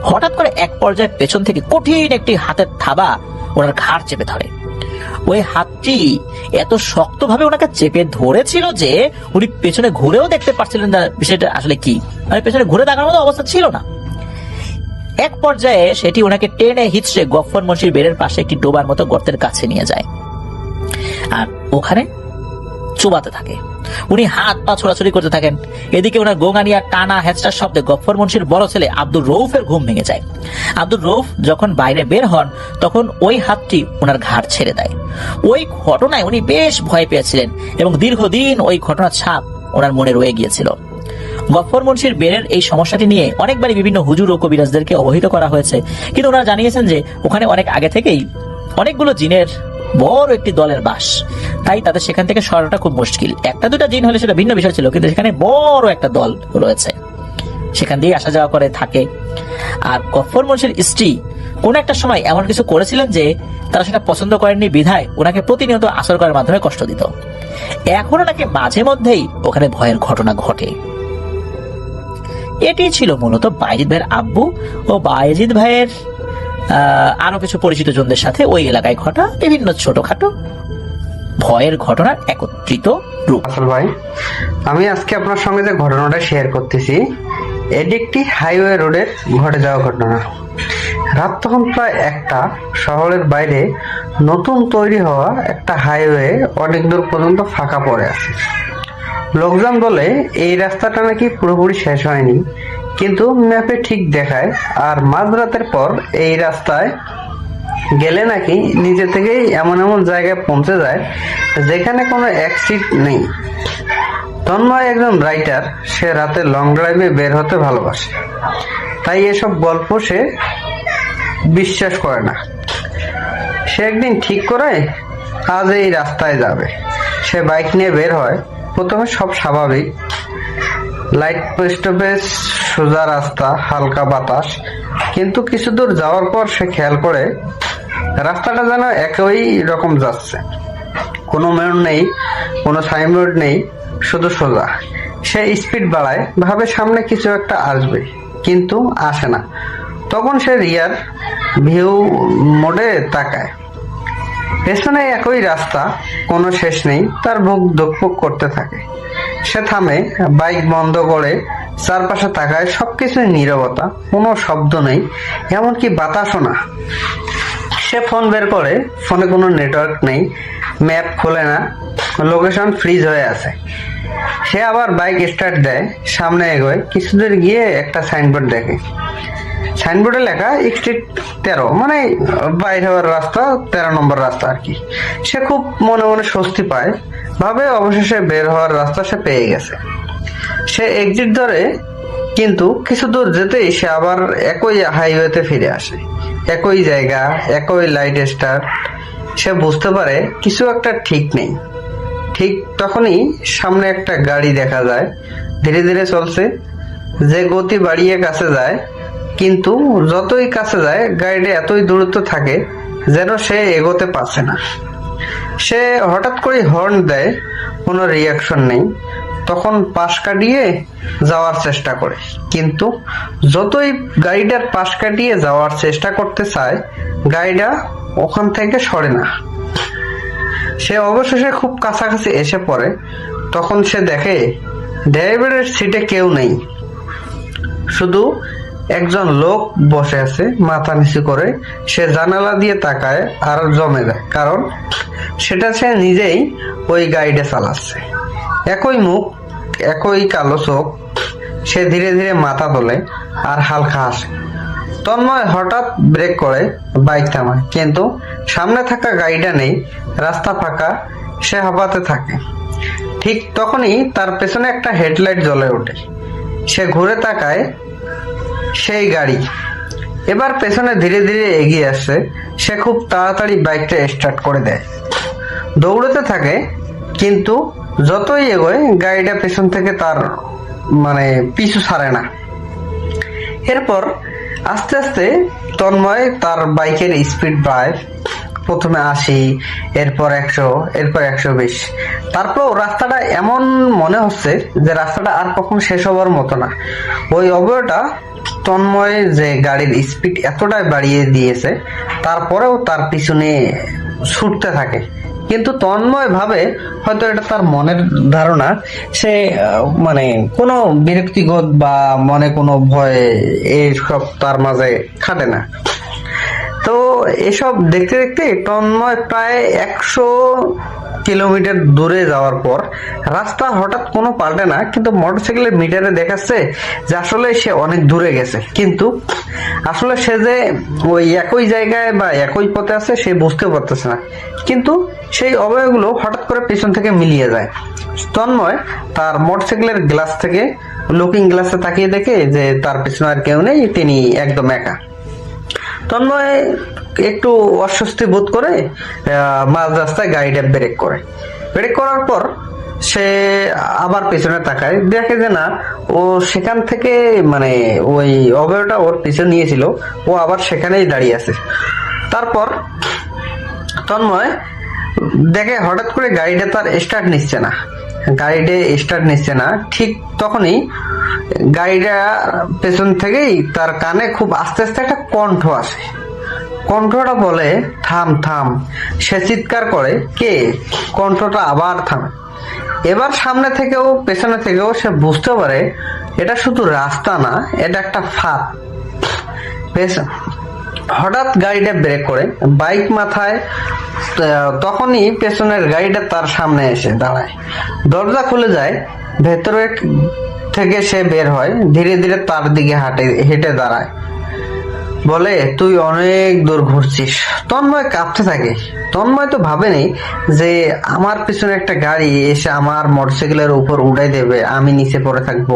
হঠাৎ করে এক পর্যায়ে পেছন থেকে কঠিন একটি হাতের থাবা ওনার ঘাড় চেপে ধরে। ওই হাতটি এত শক্তভাবে ওনাকে চেপে ধরেছিল যে উনি পেছনে ঘুরেও দেখতে পারছিলেন না বিষয়টা আসলে কি, মানে পেছনে ঘুরে দেখার মতো অবস্থা ছিল না। এক পর্যায়ে সেটি ওনাকে টেনে হিচড়ে গফফর মুন্সির বেড়ের পাশে একটি ডোবার মতো গর্তের কাছে নিয়ে যায় আর ওখানে চুবাতে থাকে। উনি হাত পা ছোড়াছুড়ি করতে থাকেন। এদিকে ওনার গোঙানিয়া টানা হেঁচড়ার শব্দে গফফর মুন্সির বড় ছেলে আব্দুর রউফের ঘুম ভেঙে যায়। আব্দুর রউফ যখন বাইরে বের হন, তখন ওই হাতটি ওনার ঘাড় ছেড়ে দেয়। ওই ঘটনায় উনি বেশ ভয় পেয়েছিলেন এবং দীর্ঘদিন ওই ঘটনার ছাপ ওনার মনে রয়ে গিয়েছিল। গফফর মুন্সির বেড়ের এই সমস্যাটি নিয়ে অনেকবারই বিভিন্ন হুজুর ও কবিরাজদেরকে অবহিত করা হয়েছে, কিন্তু ওনারা জানিয়েছেন যে ওখানে অনেক আগে থেকেই অনেকগুলো জিনের বড় একটি দলের বাস, তাই তাদের সেখান থেকে সরানোটা খুব মুশকিল। একটা দুটা জিন হলে সেটা ভিন্ন বিষয় ছিল, কিন্তু সেখানে বড় একটা দল রয়েছে, সেখান দিয়ে আসা যাওয়া করে থাকে। আর গফফর মুন্সির স্ত্রী কোন একটা সময় এমন কিছু করেছিলেন যে তারা সেটা পছন্দ করেননি, বিধায় ওনাকে প্রতিনিয়ত আসর করার মাধ্যমে কষ্ট দিত। এখনো নাকি মাঝে মধ্যেই ওখানে ভয়ের ঘটনা ঘটে। এটি ছিল মূলত বায়েজিদ ভাইয়ের আব্বু ও বায়েজিদ ভাইয়ের আরো কিছু পরিচিত জনদের সাথে ওই এলাকায় ঘটা বিভিন্ন ছোটখাটো ভয়ের ঘটনার একত্রিত রূপ। আসল ভাই, আমি আজকে আপনার সঙ্গে যে ঘটনাটা শেয়ার করতেছি, এটি একটি হাইওয়ে রোডের ঘটে যাওয়া ঘটনা। রাত তখন প্রায় 1টা। শহরের বাইরে নতুন তৈরি হওয়া একটা হাইওয়ে অনেক দূর পর্যন্ত ফাঁকা পড়ে আছে। লোকজন বলে এই রাস্তাটা নাকি পুরোপুরি শেষ হয়নি, কিন্তু ম্যাপে ঠিক দেখায়। আর মাঝরাতের পর এই রাস্তায় গেলে নাকি নিজে থেকেই এমন এমন জায়গায় পৌঁছে যায় যেখানে কোনো এক্সিট নেই। তন্ময় একজন রাইটার, সে রাতে লং ড্রাইভে বের হতে ভালোবাসে, তাই এসব গল্প সে বিশ্বাস করে না। সে একদিন ঠিক করে আজ এই রাস্তায় যাবে। সে বাইক নিয়ে বের হয়। প্রথমে সব স্বাভাবিক, লাইট স্টপেজ, সোজা রাস্তা, হালকা বাতাস। কিন্তু কিছু দূর যাওয়ার পর সে খেয়াল করে রাস্তাটা যেন একই রকম যাচ্ছে, কোনো মেন নেই, কোনো সাইনবোর্ড নেই, শুধু সোজা। সে স্পিড বাড়ায়, ভাবে সামনে কিছু একটা আসবে, কিন্তু আসে না। তখন সে রিয়ার ভিউ মোডে তাকায়। পেছনে একই রাস্তা, কোনো শেষ নেই। তার বুক ধুকপুক করতে থাকে। সে থামে, বাইক বন্ধ করে চারপাশে তাকায়। সবকিছুই নীরবতা, কোনো শব্দ নেই, এমনকি বাতাসও না। সে ফোন বের করে, ফোনে কোনো নেটওয়ার্ক নেই, ম্যাপ খোলে না, লোকেশন ফ্রিজ হয়ে আছে। সে আবার বাইক স্টার্ট দেয়, সামনে এগোয়। কিছুদূর গিয়ে একটা সাইনবোর্ড দেখে। সাইনবোর্ডে লেখা এক্সিট 13, মানে বাইর হওয়ার রাস্তা, 13 নম্বর রাস্তা আর কি। সে খুব মনে মনে স্বস্তি পায়, ভাবে অবশেষে বের হওয়ার রাস্তা সে পেয়ে গেছে। সে এক্সিট ধরে, কিন্তু কিছু দূর যেতেই সে আবার একই হাইওয়েতে ফিরে আসে। একই জায়গা, একই লাইট স্টার। সে বুঝতে পারে কিছু একটা ঠিক নেই। ঠিক তখনই সামনে একটা গাড়ি দেখা যায়, ধীরে ধীরে চলছে। যে গতি বাড়িয়ে কাছে যায়, কিন্তু যতই কাছে যায় গাড়িটা এতই দূরত্ব থাকে যেন সে এগোতে পারছে না। সে হঠাৎ করে হর্ন দেয়, কোনো রিয়াকশন নেই। তখন পাশ কাটিয়ে যাওয়ার চেষ্টা করে, কিন্তু যতই গাড়িটার পাশ কাটিয়ে যাওয়ার চেষ্টা করতে চায়, গাড়িটা ওখান থেকে সরে না। সে অবশেষে খুব কাছাকাছি এসে পড়ে। তখন সে দেখে ড্রাইভারের সিটে কেউ নেই, শুধু একজন লোক বসে আছে মাথা নিচু করে। সে জানালা দিয়ে তাকায় আর জমে যায়, কারণ সেটা সে নিজেই ওই গাড়িটা চালাচ্ছে। একই মুখ, একই কালো চোখ। সে ধীরে ধীরে মাথা তোলে আর হালকা হাসে। তন্ময় হঠাৎ ব্রেক করে বাইক থামায়, কিন্তু সামনে থাকা গাড়িটা নেই, রাস্তা ফাঁকা। সে হাঁপাতে থাকে। ঠিক তখনই তার পেছনে একটা হেডলাইট জ্বলে ওঠে। সে ঘুরে তাকায়, সেই গাড়ি এবার পেছনে ধীরে ধীরে এগিয়ে আসছে। সে খুব তাড়াতাড়ি বাইকটা স্টার্ট করে দেয়, দৌড়াতে থাকে। কিন্তু যতই এগোয় গাড়িটা পেছন থেকে তার পিছু ছাড়ে না। এরপর আস্তে আস্তে তন্ময় তার বাইকের স্পিড বাড়ায়। প্রথমে 80, এরপর 100, এরপর 120। তারপর রাস্তাটা এমন মনে হচ্ছে যে রাস্তাটা আর কখন শেষ হবার মতো না। ওই অবয়টা তন্ময় যে গাড়ির স্পিড এতটাই বাড়িয়ে দিয়েছে, তারপরেও তার পিছনে ছুটতে থাকে। কিন্তু তন্ময় ভাবে হয়তো এটা তার মনের ধারণা। সে কোনো বিরক্তিবোধ বা মনে কোনো ভয় এইসব তার মাঝে খাটে না। তো এসব দেখতে দেখতে তন্ময় প্রায় 100 কিলোমিটার দূরে যাওয়ার পর রাস্তা হঠাৎ কোনো পাল্টে না, কিন্তু মোটরসাইকেলের মিটারে দেখাচ্ছে যে আসলে সে অনেক দূরে গেছে। কিন্তু আসলে সে যে ওই একই জায়গায় বা একই পথে আছে সে বুঝতে পারতেছে না। কিন্তু সেই অবয়বগুলো হঠাৎ করে পেছন থেকে মিলিয়ে যায়। তন্ময় তার মোটরসাইকেলের গ্লাস থেকে লুকিং গ্লাসে তাকিয়ে দেখে যে তার পেছনে আর কেউ নেই, তিনি একদম একা। তন্ময় একটু অস্বস্তি বোধ করে মাঝ রাস্তায় গাড়িটা ব্রেক করার পর সে আবার পেছনে তাকায়, দেখে যে না, ও সেখান থেকে মানে ওই অভয়টা ওর পিছনে নিয়েছিল, ও আবার সেখানেই দাঁড়িয়ে আছে। তারপর তন্ময় দেখে হঠাৎ করে গাড়িটা তার স্টার্ট নিচ্ছে না। ঠিক তখনই গাড়িটা পেছন থেকেই তার কানে খুব আস্তে আস্তে একটা কণ্ঠ আসে। কণ্ঠটা বলে, থাম থাম। সে চিৎকার করে, কে? কণ্ঠটা আবার থামে। এবার সামনে থেকেও পেছনে থেকেও সে বুঝতে পারে এটা শুধু রাস্তা না, এটা একটা ফাঁদ। হঠাৎ গাড়িটা ব্রেক করে বাইক মাথায়, তখনই পেছনের গাড়িটা তার সামনে এসে দাঁড়ায়। দরজা খুলে যায়, ভেতরে থেকে সে বের হয়, ধীরে ধীরে তার দিকে হেঁটে দাঁড়ায়, বলে, তুই অনেক দূর ঘুরছিস। তন্ময় কাঁপতে থাকে। তন্ময় তো ভাবেনি যে আমার পিছনে একটা গাড়ি এসে আমার মোটরসাইকেলের উপর উঠাই দেবে, আমি নিচে পড়ে থাকবো,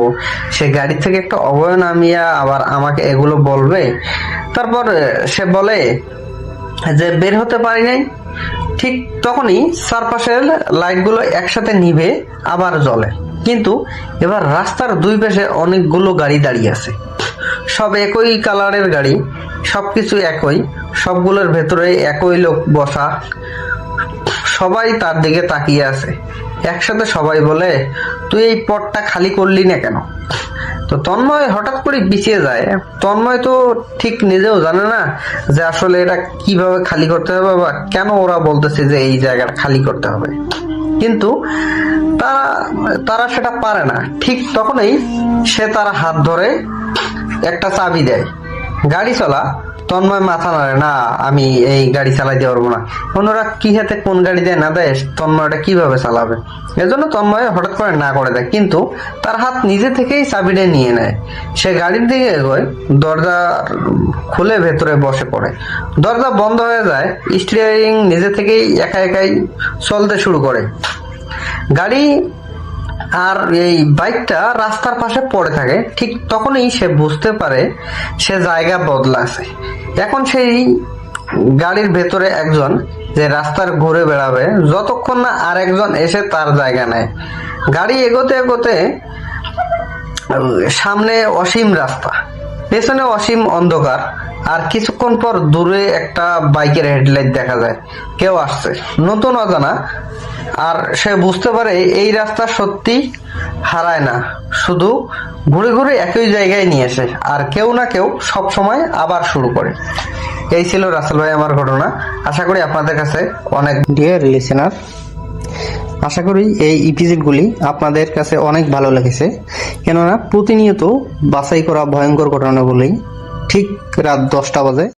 সে গাড়ি থেকে একটা অবয়ব নামিয়া আবার আমাকে এগুলো বলবে। তারপর সে বলে যে বের হতে পারি নাই। ঠিক তখনই চারপাশের লাইটগুলো একসাথে নিভে আবার জ্বলে, কিন্তু এবার রাস্তার দুই পাশে অনেকগুলো গাড়ি দাঁড়িয়ে আছে। সব একই কালারের গাড়ি, সবকিছু একই, সবগুলোর ভেতরে একই লোক বসা। সবাই তার দিকে তাকিয়ে আছে। একসাথে সবাই বলে, তুই এই পথটা খালি করলি না কেন? তো তন্ময় হঠাৎ করে পিছিয়ে যায়। তন্ময় তো ঠিক নিজেও জানে না যে আসলে এটা কিভাবে খালি করতে হবে বা কেন ওরা বলতেছে যে এই জায়গাটা খালি করতে হবে, কিন্তু তারা সেটা পারে না। ঠিক তখনই সে তার হাত ধরে একটা চাবি দেয়, গাড়ি চলা। তন্ময় মাথা নাড়ে, না, আমি এই গাড়ি চালাইতে পারবো না। অন্যরা কি হাতে কোন গাড়ি দেয় না দেয়, তন্ময় এটা কিভাবে চালাবে? এজন্য তন্ময় হঠাৎ করে না করে দেয়, কিন্তু তার হাত নিজে থেকেই চাবিটা নিয়ে নেয়। সে গাড়ির দিকে এগোয়, দরজা খুলে ভেতরে বসে পড়ে। দরজা বন্ধ হয়ে যায়, স্টিয়ারিং নিজে থেকেই একাই চলতে শুরু করে। গাড়ি আর এই বাইকটা রাস্তার পাশে পড়ে থাকে। ঠিক তখনই সে বুঝতে পারে সে জায়গা বদলাছে। এখন সেই গাড়ির ভেতরে একজন যে রাস্তার ঘুরে বেড়াবে, যতক্ষণ না আর একজন এসে তার জায়গা নেয়। গাড়ি এগোতে এগোতে সামনে অসীম রাস্তা, পেছনে অসীম অন্ধকার, আর কিছুক্ষণ পর দূরে একটা বাইকের হেডলাইট দেখা যায়, কেউ আসছে, নতুন অজানা। আর সে বুঝতে পারে এই রাস্তা সত্যি হারায় না, শুধু ঘুরে ঘুরে একই জায়গায় নিয়ে আসে, আর কেউ না কেউ সব সময় আবার শুরু করে। এই ছিল রাসেল ভাই আমার ঘটনা। আশা করি আপনাদের কাছে অনেক, ডিয়ার লিসেনার, আশা করি এই এপিসোডগুলি আপনাদের কাছে অনেক ভালো লেগেছে, কেননা প্রতিনিয়ত বাছাই করা ভয়ঙ্কর ঘটনাগুলি ঠিক রাত 10টা বাজে